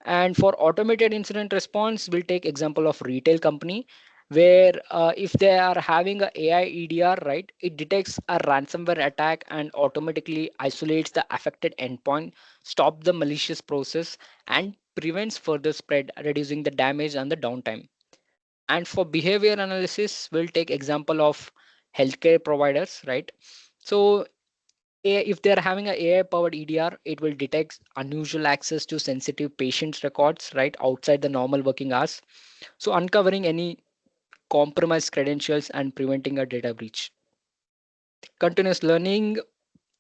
S3: And for automated incident response, we'll take example of retail company where if they are having a AI EDR, right, it detects a ransomware attack and automatically isolates the affected endpoint, stop the malicious process, and prevents further spread, reducing the damage and the downtime. And for behavior analysis, we'll take example of healthcare providers, right? So if they're having a AI powered EDR, it will detect unusual access to sensitive patients' records right outside the normal working hours. So uncovering any compromised credentials and preventing a data breach. Continuous learning,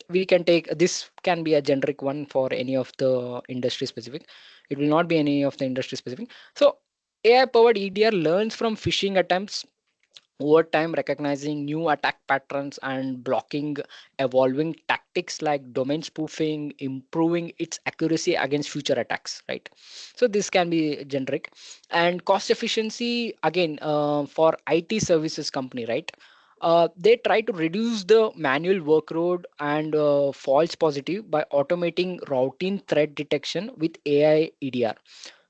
S3: we can take this can be a generic one for any of the industry specific. It will not be any of the industry specific. So AI powered EDR learns from phishing attempts over time, recognizing new attack patterns and blocking evolving tactics like domain spoofing, improving its accuracy against future attacks, right? So this can be generic. And cost efficiency, again, for IT services company, right? They try to reduce the manual workload and false positive by automating routine threat detection with AI EDR,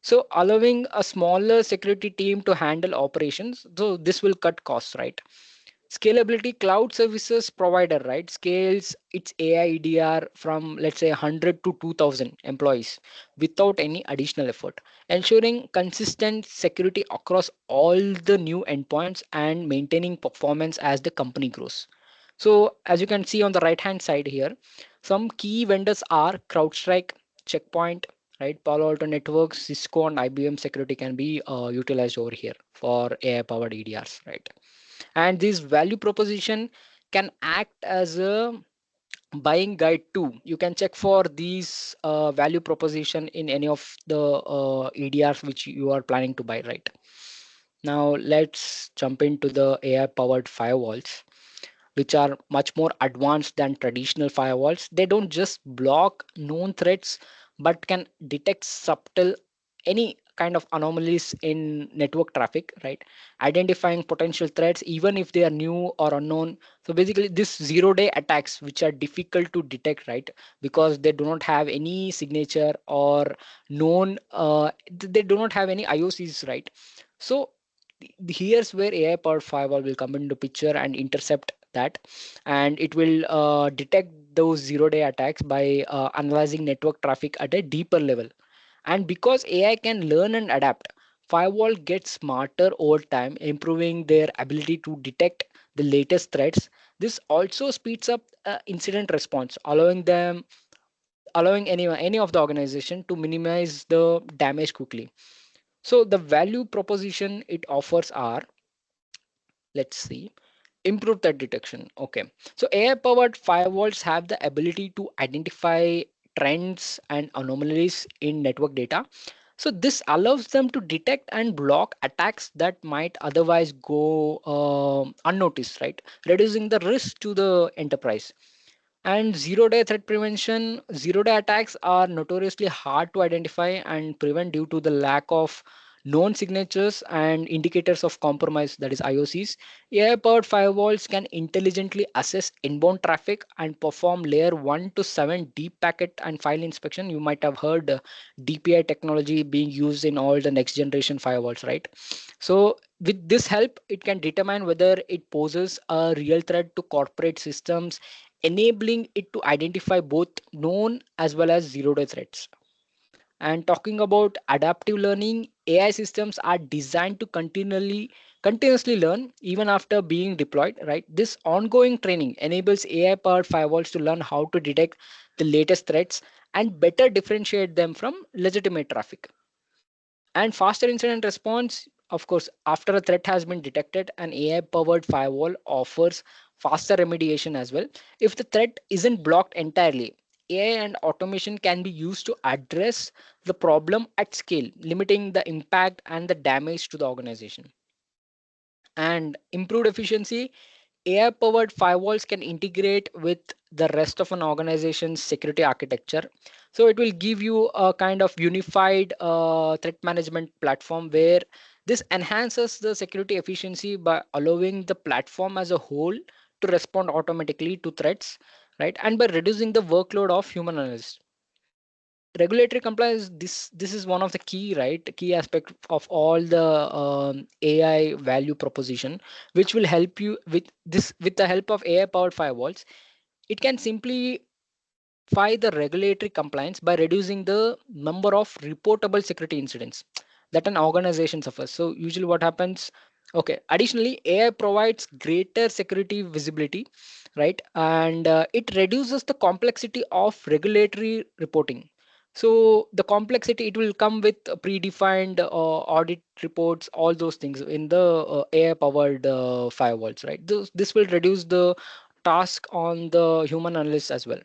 S3: so allowing a smaller security team to handle operations. So this will cut costs, right? Scalability, cloud services provider, right, scales its AI EDR from let's say 100 to 2000 employees without any additional effort, ensuring consistent security across all the new endpoints and maintaining performance as the company grows. So as you can see on the right hand side here, some key vendors are CrowdStrike, Checkpoint, right? Palo Alto Networks, Cisco, and IBM security can be utilized over here for AI powered EDRs, right? And this value proposition can act as a buying guide too. You can check for these value proposition in any of the EDRs which you are planning to buy, right? Now let's jump into the AI powered firewalls, which are much more advanced than traditional firewalls. They don't just block known threats, but can detect subtle any kind of anomalies in network traffic, right? Identifying potential threats, even if they are new or unknown. So basically, this zero-day attacks, which are difficult to detect, right? Because they do not have any signature or known, they do not have any IOCs, right? So here's where AI powered firewall will come into picture and intercept that, and it will detect those zero-day attacks by analyzing network traffic at a deeper level. And because AI can learn and adapt, firewall gets smarter over time, improving their ability to detect the latest threats. This also speeds up incident response, allowing any of the organization to minimize the damage quickly. So the value proposition it offers are, let's see, improve that detection. Okay, so AI powered firewalls have the ability to identify trends and anomalies in network data. So this allows them to detect and block attacks that might otherwise go unnoticed, right? Reducing the risk to the enterprise. And zero-day threat prevention, zero-day attacks are notoriously hard to identify and prevent due to the lack of known signatures and indicators of compromise, that is IOCs. AI-powered firewalls can intelligently assess inbound traffic and perform layer 1 to 7 deep packet and file inspection. You might have heard DPI technology being used in all the next generation firewalls, right? So with this help, it can determine whether it poses a real threat to corporate systems, enabling it to identify both known as well as zero-day threats. And talking about adaptive learning, AI systems are designed to continuously learn even after being deployed, right? This ongoing training enables AI-powered firewalls to learn how to detect the latest threats and better differentiate them from legitimate traffic. And faster incident response, of course, after a threat has been detected, an AI powered firewall offers faster remediation as well. If the threat isn't blocked entirely, AI and automation can be used to address the problem at scale, limiting the impact and the damage to the organization. And improved efficiency, AI powered firewalls can integrate with the rest of an organization's security architecture. So it will give you a kind of unified threat management platform where this enhances the security efficiency by allowing the platform as a whole to respond automatically to threats, right? And by reducing the workload of human analysts. Regulatory compliance, this is one of the key, right, key aspect of all the AI value proposition, which will help you with this. With the help of AI powered firewalls, it can simply the regulatory compliance by reducing the number of reportable security incidents that an organization suffers. So usually what happens, okay, additionally AI provides greater security visibility, right? And it reduces the complexity of regulatory reporting. So the complexity, it will come with predefined audit reports, all those things in the AI powered firewalls, right? This will reduce the task on the human analysts as well.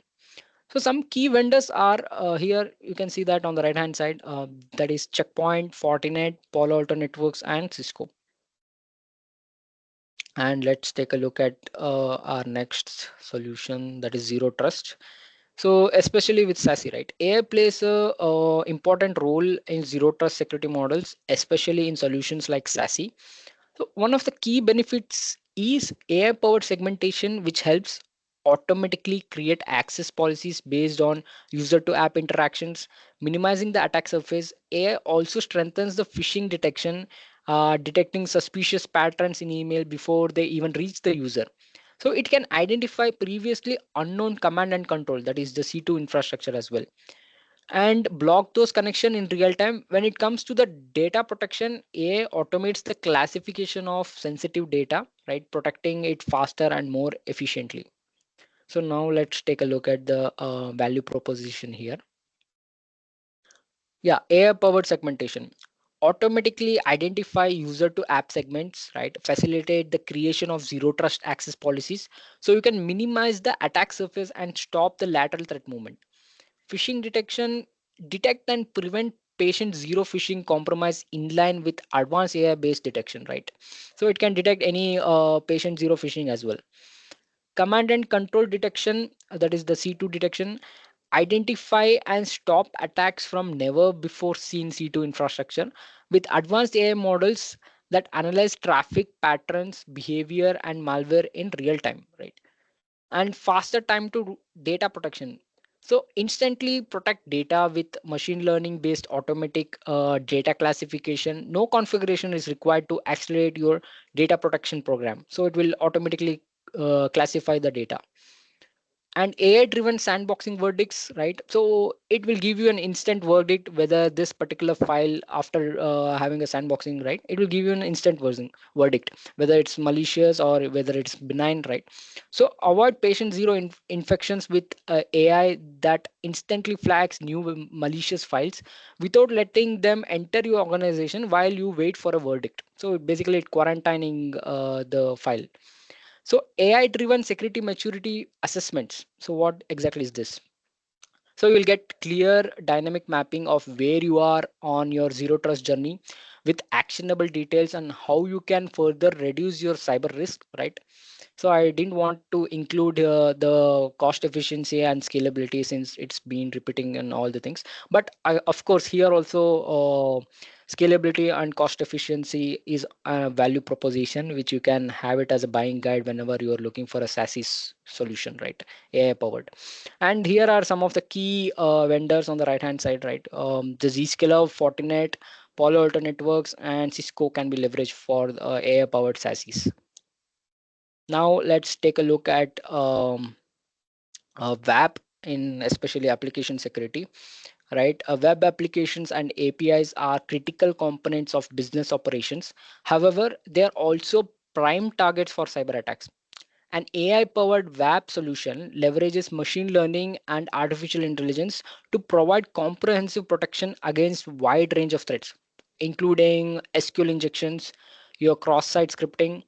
S3: So some key vendors are here. You can see that on the right hand side. That is Checkpoint, Fortinet, Palo Alto Networks, and Cisco. And let's take a look at our next solution, that is Zero Trust. So especially with SASE, right? AI plays a important role in Zero Trust security models, especially in solutions like SASE. So one of the key benefits is AI powered segmentation, which helps automatically create access policies based on user to app interactions, minimizing the attack surface. AI also strengthens the phishing detection, detecting suspicious patterns in email before they even reach the user. So it can identify previously unknown command and control, that is the C2 infrastructure as well, and block those connection in real time. When it comes to the data protection, AI automates the classification of sensitive data, right, protecting it faster and more efficiently. So now let's take a look at the value proposition here. Yeah, AI powered segmentation. automatically identify user to app segments, right? Facilitate the creation of zero trust access policies, so you can minimize the attack surface and stop the lateral threat movement. Phishing detection, detect and prevent patient zero phishing compromise in line with advanced AI based detection, right? So it can detect any patient zero phishing as well. Command and control detection, that is the C2 detection, identify and stop attacks from never before seen C2 infrastructure with advanced AI models that analyze traffic patterns, behavior, and malware in real time, right? And faster time to data protection. So instantly protect data with machine learning based automatic data classification. No configuration is required to accelerate your data protection program. So it will automatically classify the data. And AI driven sandboxing verdicts, right? So it will give you an instant verdict whether this particular file, after having a sandboxing, right, it will give you an instant verdict whether it's malicious or whether it's benign, right? So avoid patient zero infections with AI that instantly flags new malicious files without letting them enter your organization while you wait for a verdict. So basically it quarantining the file. So AI driven security maturity assessments. So what exactly is this? So you'll get clear dynamic mapping of where you are on your zero trust journey with actionable details on how you can further reduce your cyber risk, right? So I didn't want to include the cost efficiency and scalability since it's been repeating and all the things. But of course, here also scalability and cost efficiency is a value proposition which you can have it as a buying guide whenever you are looking for a SaaS solution, right? AI powered. And here are some of the key vendors on the right hand side, right? The Zscaler, Fortinet, Palo Alto Networks, and Cisco can be leveraged for AI powered SaaS. Now let's take a look at WAP in especially application security, right? Web applications and APIs are critical components of business operations. However, they are also prime targets for cyber attacks. An AI powered WAP solution leverages machine learning and artificial intelligence to provide comprehensive protection against wide range of threats, including SQL injections, your cross-site scripting,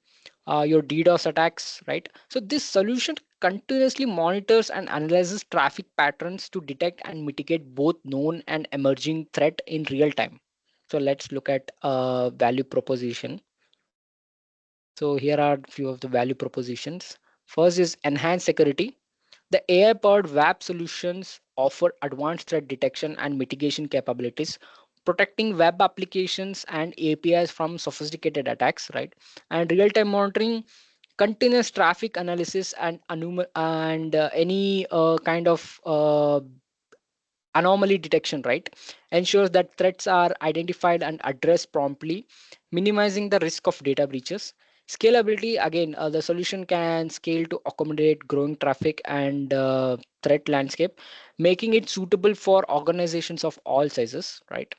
S3: your DDoS attacks, right? So this solution continuously monitors and analyzes traffic patterns to detect and mitigate both known and emerging threat in real time. So let's look at value proposition. So here are a few of the value propositions. First is enhanced security. The AI-powered WAP solutions offer advanced threat detection and mitigation capabilities, protecting web applications and APIs from sophisticated attacks, right? And real-time monitoring, continuous traffic analysis, and any kind of anomaly detection, right, ensures that threats are identified and addressed promptly, minimizing the risk of data breaches. Scalability, again, the solution can scale to accommodate growing traffic and threat landscape, making it suitable for organizations of all sizes, right?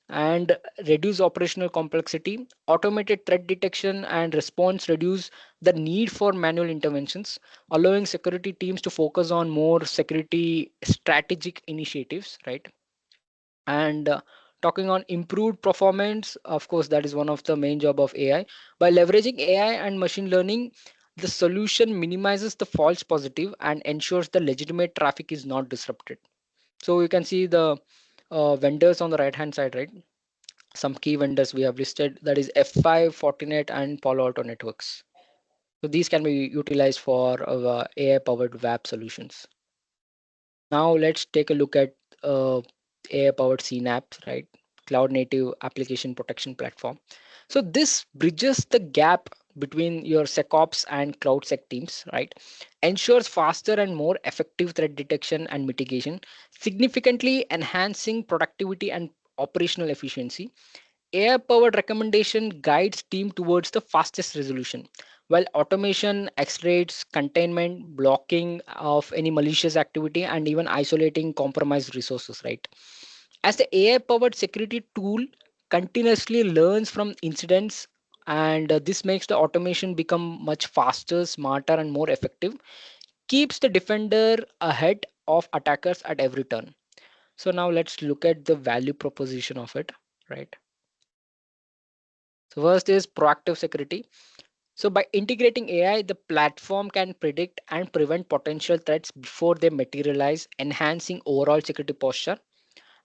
S3: And reduce operational complexity. Automated threat detection and response reduce the need for manual interventions, allowing security teams to focus on more security strategic initiatives, right? And talking on improved performance, of course, that is one of the main job of AI. By leveraging AI and machine learning, the solution minimizes the false positive and ensures the legitimate traffic is not disrupted. So you can see the vendors on the right hand side, right? Some key vendors we have listed, that is F5, Fortinet, and Palo Alto Networks. So these can be utilized for AI powered web solutions. Now let's take a look at AI powered CNAPs, right? Cloud native application protection platform. So this bridges the gap between your SecOps and CloudSec teams, right? Ensures faster and more effective threat detection and mitigation, significantly enhancing productivity and operational efficiency. AI powered recommendation guides team towards the fastest resolution, while automation accelerates containment, blocking of any malicious activity, and even isolating compromised resources, right? As the AI powered security tool continuously learns from incidents, and this makes the automation become much faster, smarter, and more effective, keeps the defender ahead of attackers at every turn. So now let's look at the value proposition of it, right? So first is proactive security. So by integrating AI, the platform can predict and prevent potential threats before they materialize, enhancing overall security posture.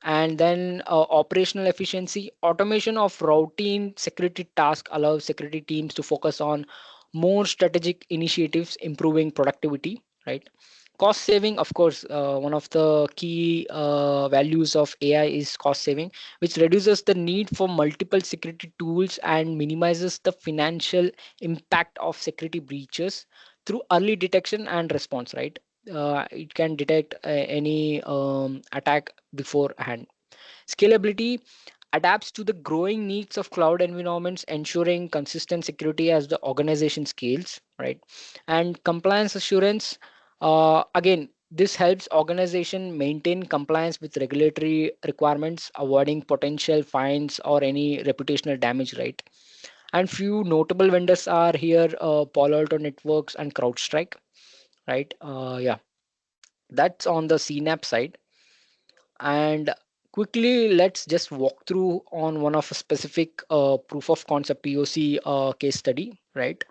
S3: And then operational efficiency, automation of routine security tasks allows security teams to focus on more strategic initiatives, improving productivity, right? Cost saving, of course, one of the key values of AI is cost saving, which reduces the need for multiple security tools and minimizes the financial impact of security breaches through early detection and response, right? It can detect any attack beforehand. Scalability adapts to the growing needs of cloud environments, ensuring consistent security as the organization scales, right? And compliance assurance, again, this helps organization maintain compliance with regulatory requirements, avoiding potential fines or any reputational damage, right? And few notable vendors are here, Palo Alto Networks and CrowdStrike, right? Yeah, that's on the CNAP side. And quickly, let's just walk through on one of a specific proof of concept POC case study, right?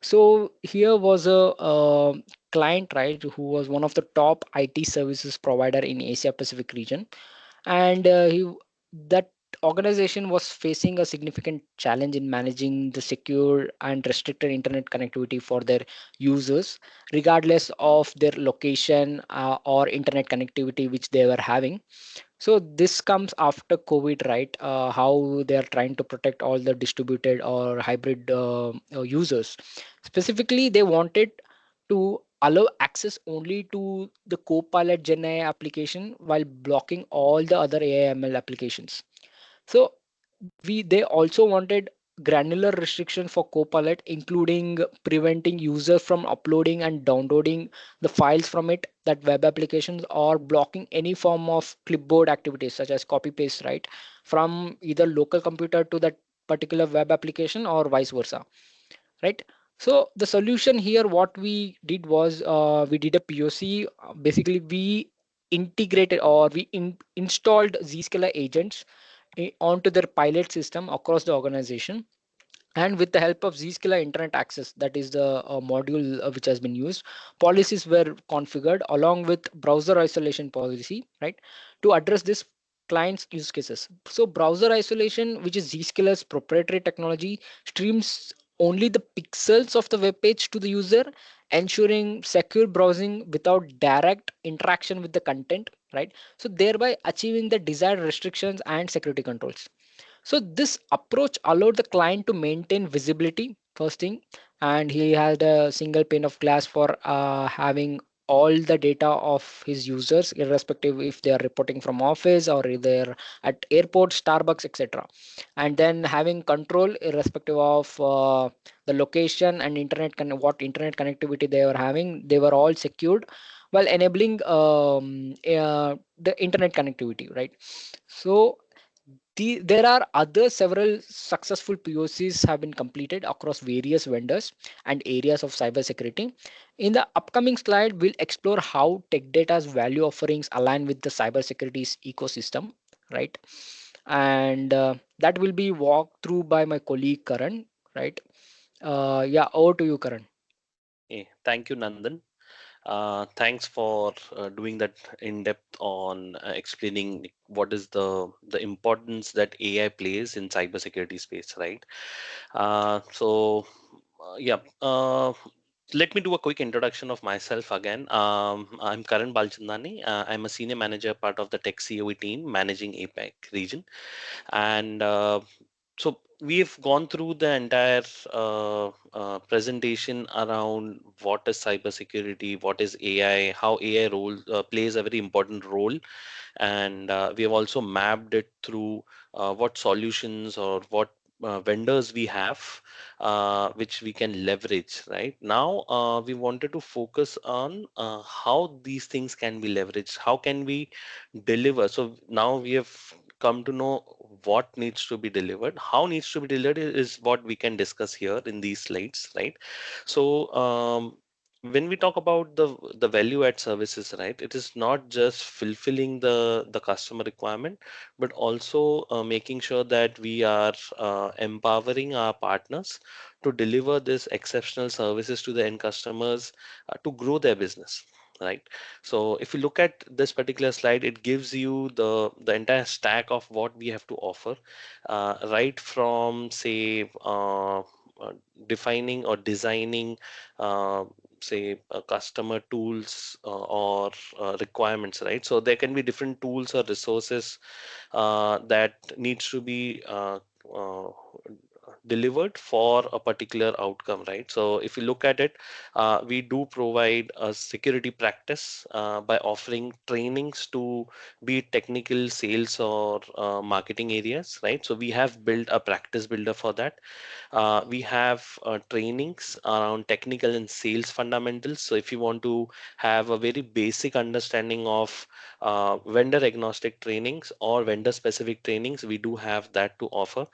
S3: So here was a client, right, who was one of the top IT services provider in Asia Pacific region, and that organization was facing a significant challenge in managing the secure and restricted internet connectivity for their users, regardless of their location or internet connectivity which they were having. So this comes after COVID, right? How they are trying to protect all the distributed or hybrid users. Specifically, they wanted to allow access only to the Copilot Gen AI application while blocking all the other AI/ML applications. So we they also wanted granular restriction for Copilot, including preventing users from uploading and downloading the files from it, that web applications, or blocking any form of clipboard activities such as copy paste, right, from either local computer to that particular web application or vice versa, right? So the solution here, what we did was we did a POC. Basically, we integrated or installed Zscaler agents onto their pilot system across the organization, and with the help of Zscaler Internet Access, that is the module which has been used, policies were configured along with browser isolation policy, right, to address this client's use cases. So browser isolation, which is Zscaler's proprietary technology, streams only the pixels of the web page to the user, ensuring secure browsing without direct interaction with the content, right? So thereby achieving the desired restrictions and security controls. So this approach allowed the client to maintain visibility first thing, and he had a single pane of glass for having all the data of his users, irrespective if they are reporting from office or if they're at airport, Starbucks, etc. And then having control irrespective of the location and what internet connectivity they were having, they were all secured while enabling the internet connectivity, right? So there are other several successful POCs have been completed across various vendors and areas of cybersecurity. In the upcoming slide, we'll explore how Tech Data's value offerings align with the cybersecurity's ecosystem, right? And that will be walked through by my colleague Karan, right? Yeah, over to you, Karan.
S4: Thank you, Nandan. Thanks for doing that in depth on explaining what is the importance that AI plays in cybersecurity space, right? Yeah. Let me do a quick introduction of myself again. I'm Karan Balchandani. I'm a senior manager, part of the Tech COE team managing APAC region, and so we've gone through the entire presentation around what is cybersecurity, what is AI, how AI role plays a very important role, and we have also mapped it through what solutions or what vendors we have, which we can leverage. Right now, we wanted to focus on how these things can be leveraged. How can we deliver? So now we have come to know what needs to be delivered. How needs to be delivered is what we can discuss here in these slides, right? So when we talk about the value add services, right, it is not just fulfilling the customer requirement, but also making sure that we are empowering our partners to deliver this exceptional services to the end customers to grow their business, right? So if you look at this particular slide, it gives you the entire stack of what we have to offer, right from say defining or designing uh, say customer tools or requirements, right? So there can be different tools or resources that needs to be delivered for a particular outcome, right? So if you look at it, we do provide a security practice by offering trainings to be it technical, sales, or marketing areas, right? So we have built a practice builder for that. We have trainings around technical and sales fundamentals. So if you want to have a very basic understanding of vendor agnostic trainings or vendor specific trainings, we do have that to offer.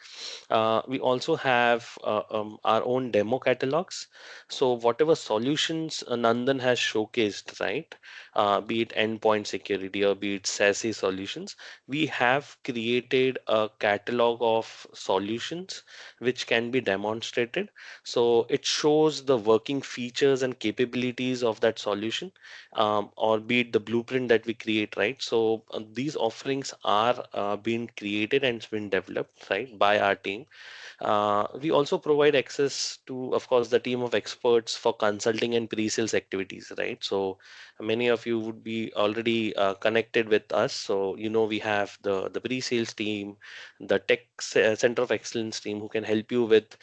S4: We also have our own demo catalogs. So whatever solutions Nandan has showcased, right, be it endpoint security or be it SASE solutions, we have created a catalog of solutions which can be demonstrated. So it shows the working features and capabilities of that solution, or be it the blueprint that we create, right? So these offerings are being created and it's been developed, right, by our team. We also provide access to, of course, the team of experts for consulting and pre-sales activities, right? So many of you would be already connected with us. So we have the pre-sales team, the center of excellence team who can help you with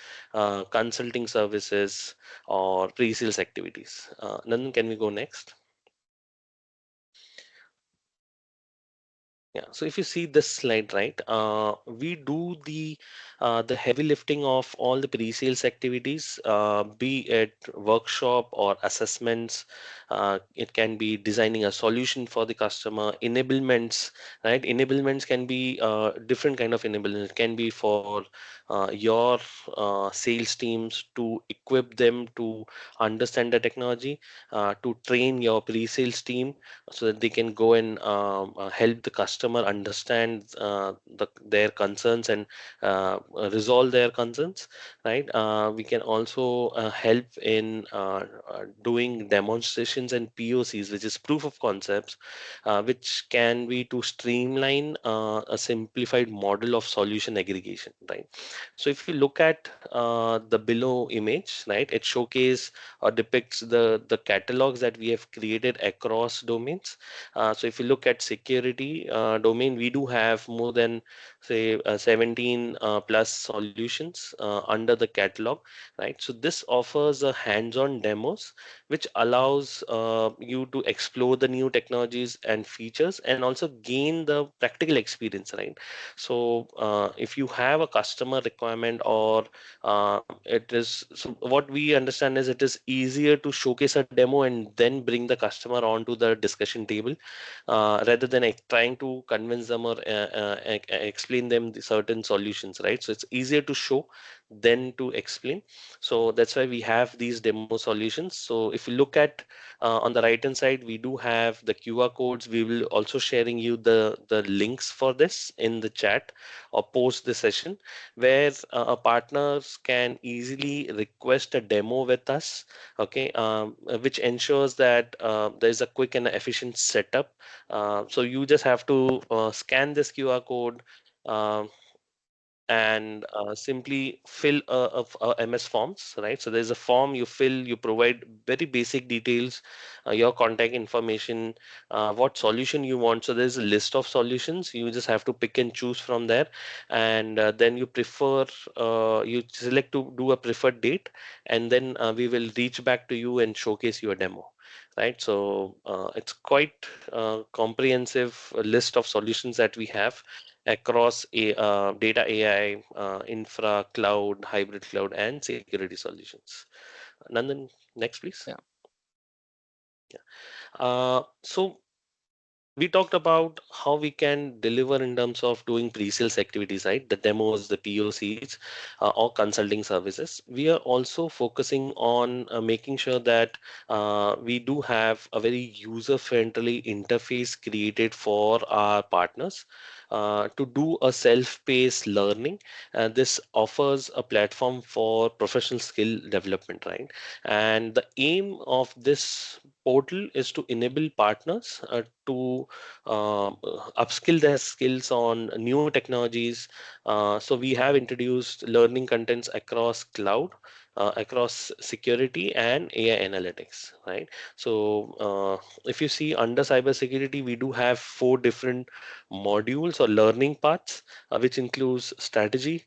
S4: consulting services or pre-sales activities. Nandan, can we go next? Yeah, so if you see this slide, right, we do the heavy lifting of all the pre-sales activities, be it workshop or assessments. It can be designing a solution for the customer, enablements, right? Enablements can be different kind of enablement. It can be for your sales teams to equip them to understand the technology, to train your pre-sales team so that they can go and help the customer understand their concerns and resolve their concerns, right? We can also help in doing demonstrations and POCs, which is proof of concepts, which can be to streamline a simplified model of solution aggregation, right? So if you look at the below image, right, it showcase or depicts the catalogs that we have created across domains. So if you look at security domain, we do have more than say 17 plus solutions under the catalog, right? So this offers a hands-on demos which allows you to explore the new technologies and features and also gain the practical experience, right? So if you have a customer requirement or it is so what we understand is it is easier to showcase a demo and then bring the customer onto the discussion table rather than trying to convince them or explain them the certain solutions, right? So it's easier to show than to explain. So that's why we have these demo solutions. So if you look at on the right hand side, we do have the QR codes. We will also sharing you the links for this in the chat or post the session where partners can easily request a demo with us, okay, which ensures that there is a quick and efficient setup. So you just have to scan this QR code. um and simply fill MS forms, right? So there's a form you fill, you provide very basic details, your contact information, what solution you want. So there's a list of solutions. You just have to pick and choose from there, and then you select to do a preferred date, and then we will reach back to you and showcase your demo. Right, so it's quite comprehensive list of solutions that we have across data AI, infra, cloud, hybrid cloud, and security solutions. Nandan, next, please.
S3: Yeah.
S4: So we talked about how we can deliver in terms of doing pre-sales activities, right? The demos, the POCs, or consulting services. We are also focusing on making sure that we do have a very user-friendly interface created for our partners to do a self-paced learning. This offers a platform for professional skill development, right? And the aim of this portal is to enable partners to upskill their skills on new technologies. So we have introduced learning contents across cloud, across security and AI analytics, right? So if you see under cybersecurity, we do have four different modules or learning paths, which includes strategy,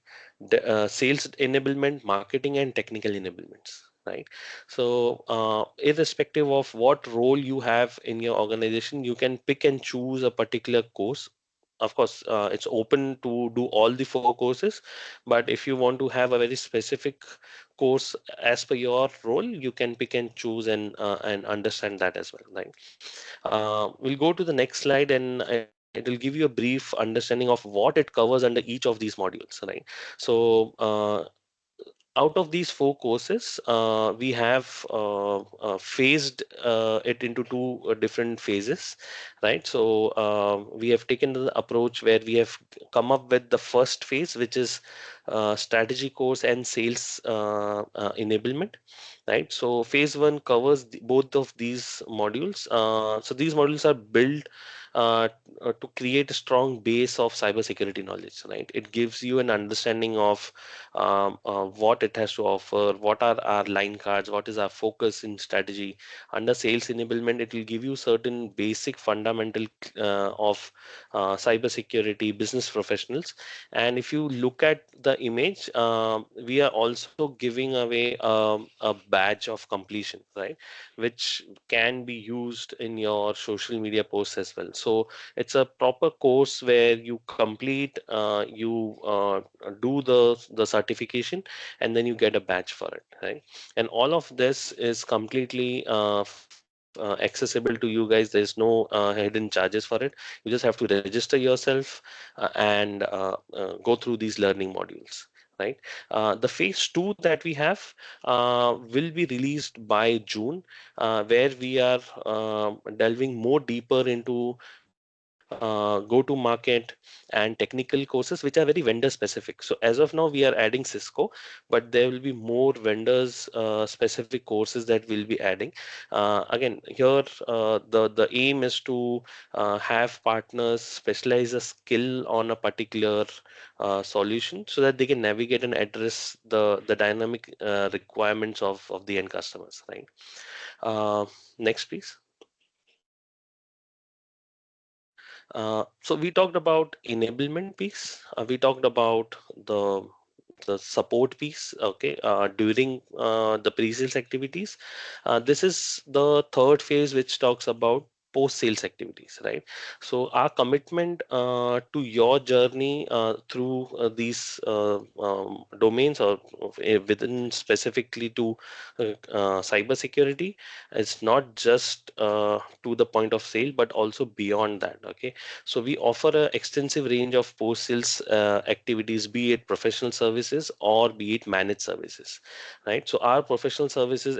S4: sales enablement, marketing, and technical enablements. Right. So, irrespective of what role you have in your organization, you can pick and choose a particular course. Of course, it's open to do all the four courses, but if you want to have a very specific course as per your role, you can pick and choose and understand that as well. Right. We'll go to the next slide, and it will give you a brief understanding of what it covers under each of these modules. Right. So. Out of these four courses, we have phased it into two different phases, right? So we have taken the approach where we have come up with the first phase, which is strategy course and sales enablement, right? So phase one covers both of these modules. So these modules are built uh, to create a strong base of cybersecurity knowledge, right? It gives you an understanding of what it has to offer, what are our line cards, what is our focus in strategy. Under sales enablement, it will give you certain basic fundamental of cybersecurity business professionals. And if you look at the image, we are also giving away a badge of completion, right? Which can be used in your social media posts as well. So it's a proper course where you complete, you do the certification, and then you get a badge for it, right? And all of this is completely accessible to you guys. There's no hidden charges for it. You just have to register yourself and go through these learning modules, right? The phase two that we have will be released by June, where we are delving more deeper into go-to market and technical courses, which are very vendor specific. So as of now, we are adding Cisco, but there will be more vendors specific courses that we'll be adding. Again, here the aim is to have partners specialize a skill on a particular solution so that they can navigate and address the dynamic requirements of the end customers, right? Uh, Next, please. So we talked about enablement piece. We talked about the support piece. Okay, during the pre-sales activities, this is the third phase, which talks about post-sales activities, right? So our commitment to your journey through these domains or within specifically to cybersecurity is not just to the point of sale, but also beyond that. Okay, so we offer an extensive range of post-sales activities, be it professional services or be it managed services, right? So our professional services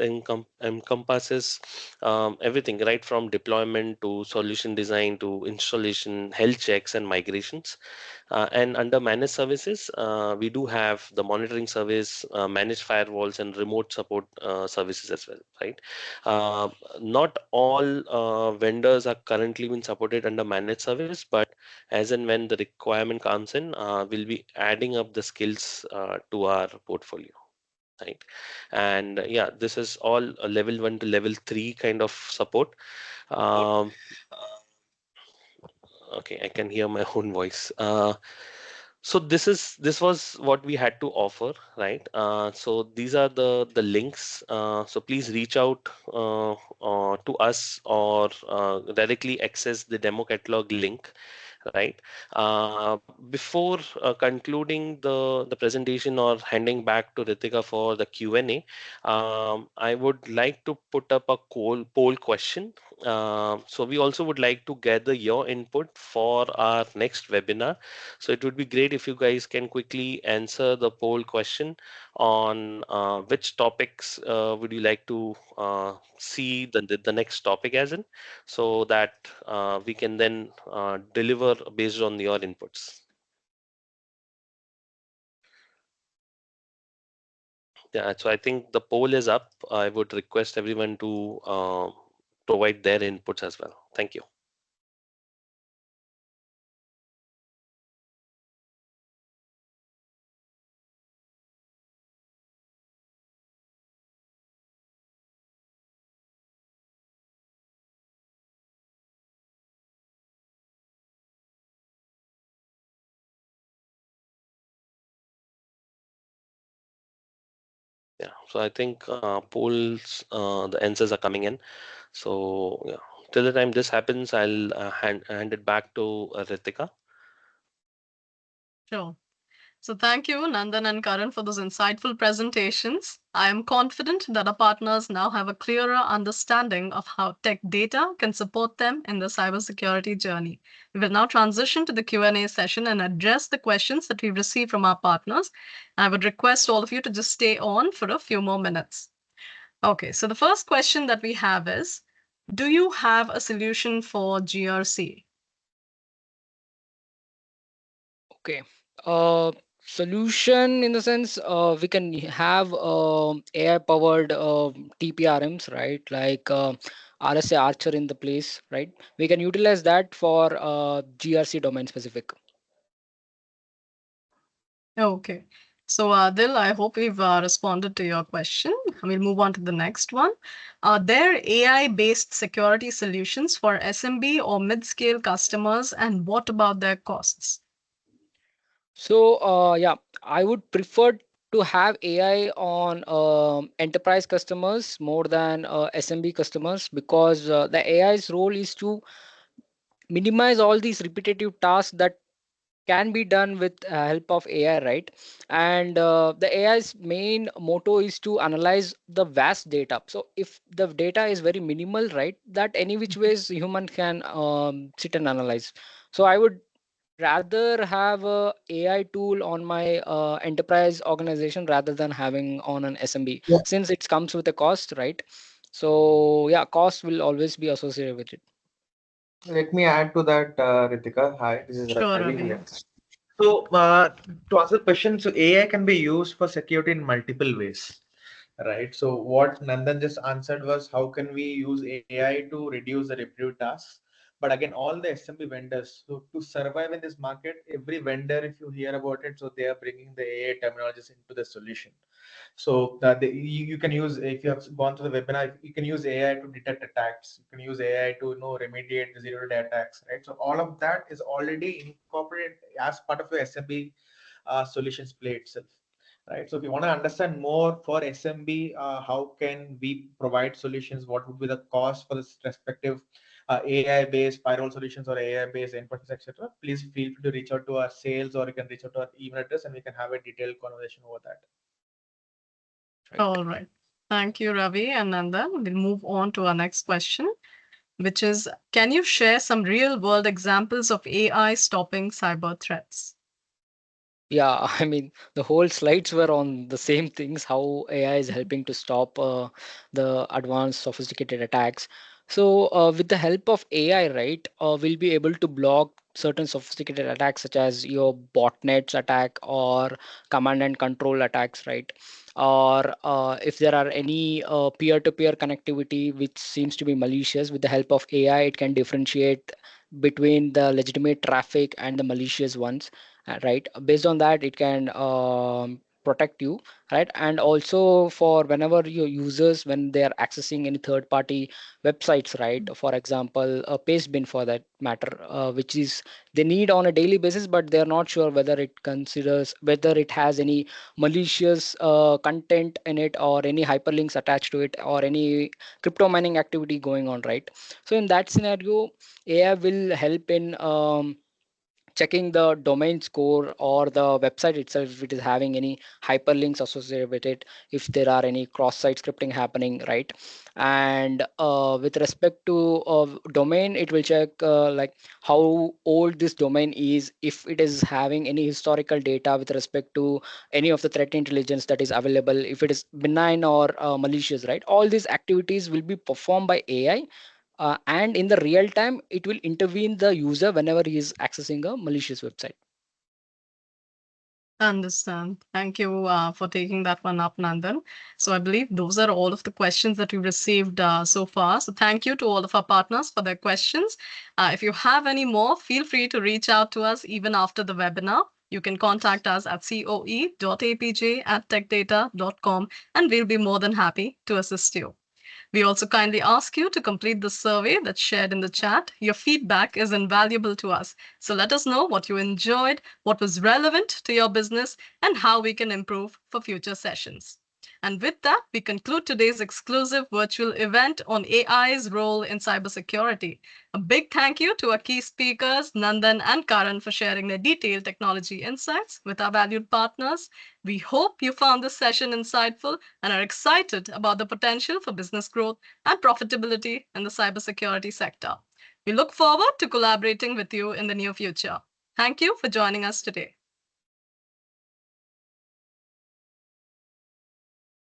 S4: encompasses everything, right from deployment to solution design to installation, health checks, and migrations. And under managed services, we do have the monitoring service, managed firewalls, and remote support services as well, right? Uh, Not all vendors are currently being supported under managed service, but as and when the requirement comes in, we'll be adding up the skills to our portfolio. Right. And yeah, this is all a level one to level three kind of support. Um, okay, I can hear my own voice. So this was what we had to offer, right? So these are the links. So please reach out to us or directly access the demo catalog link right? Before concluding the presentation or handing back to Ritika for the Q&A, I would like to put up a poll question. So we also would like to gather your input for our next webinar. So it would be great if you guys can quickly answer the poll question on which topics would you like to see the next topic as in, so that we can then deliver based on your inputs. Yeah, so I think the poll is up. I would request everyone to provide their inputs as well. Thank you. Yeah, so I think polls, the answers are coming in. So yeah, till the time this happens, I'll hand it back to Ritika.
S2: Sure. So thank you, Nandan and Karan, for those insightful presentations. I am confident that our partners now have a clearer understanding of how tech data can support them in the cybersecurity journey. We will now transition to the Q&A session and address the questions that we've received from our partners. I would request all of you to just stay on for a few more minutes. Okay, so the first question that we have is, do you have a solution for GRC?
S3: Okay. Solution in the sense we can have AI powered TPRMs, right? Like RSA Archer in the place, right? We can utilize that for GRC domain specific.
S2: Okay. So, Adil, I hope we've responded to your question. We'll move on to the next one. Are there AI-based security solutions for SMB or mid-scale customers, and what about their costs?
S3: So yeah, I would prefer to have AI on enterprise customers more than SMB customers, because the AI's role is to minimize all these repetitive tasks that can be done with help of AI, right? And the AI's main motto is to analyze the vast data. So if the data is very minimal, right, that any which ways human can sit and analyze. So I would rather have a AI tool on my enterprise organization rather than having on an SMB,
S5: Yeah,
S3: since it comes with a cost, right? So yeah, cost will always be associated with it.
S5: let me add to that, Ritika. Hi, this is
S2: Sure,
S5: Ravi
S2: Ravi.
S5: here. So, to answer the question, so AI can be used for security in multiple ways, right? So, what Nandan just answered was how can we use AI to reduce the repetitive tasks? But again, all the SMB vendors, so to survive in this market, every vendor, if you hear about it, so they are bringing the AI terminologies into the solution. So you can use, if you have gone to the webinar, you can use AI to detect attacks. You can use AI to remediate the zero-day attacks, right? So all of that is already incorporated as part of your SMB solutions play itself, right? So if you want to understand more for SMB, how can we provide solutions? What would be the cost for this respective AI-based firewall solutions or AI-based endpoints, etc.? Please feel free to reach out to our sales, or you can reach out to our email address, and we can have a detailed conversation over that.
S3: Right.
S2: All right. Thank you, Ravi and Nandan. We'll move on to our next question, which is, can you share some real-world examples of AI stopping cyber threats?
S3: Yeah, I mean, the whole slides were on the same things, how AI is helping to stop the advanced sophisticated attacks. So, with the help of AI, right, we'll be able to block certain sophisticated attacks such as your botnets attack or command and control attacks, right? Or if there are any peer-to-peer connectivity which seems to be malicious, with the help of AI, it can differentiate between the legitimate traffic and the malicious ones, right? Based on that, it can protect you, right? And also for whenever your users, when they are accessing any third party websites, right, for example a pastebin for that matter, which is they need on a daily basis, but they are not sure whether it considers whether it has any malicious content in it or any hyperlinks attached to it or any crypto mining activity going on, right? So in that scenario, AI will help in checking the domain score or the website itself, if it is having any hyperlinks associated with it, if there are any cross-site scripting happening, right? And with respect to domain, it will check like how old this domain is, if it is having any historical data with respect to any of the threat intelligence that is available, if it is benign or malicious, right? All these activities will be performed by AI, and in the real time it will intervene the user whenever he is accessing a malicious website.
S2: Understand. Thank you for taking that one up, Nandan. So I believe those are all of the questions that we received so far. So thank you to all of our partners for their questions. If you have any more, feel free to reach out to us even after the webinar. You can contact us at coe.apj@techdata.com, and we'll be more than happy to assist you. We also kindly ask you to complete the survey that's shared in the chat. Your feedback is invaluable to us. So let us know what you enjoyed, what was relevant to your business, and how we can improve for future sessions. And with that, we conclude today's exclusive virtual event on AI's role in cybersecurity. A big thank you to our key speakers, Nandan and Karan, for sharing their detailed technology insights with our valued partners. We hope you found this session insightful and are excited about the potential for business growth and profitability in the cybersecurity sector. We look forward to collaborating with you in the near future. Thank you for joining us today.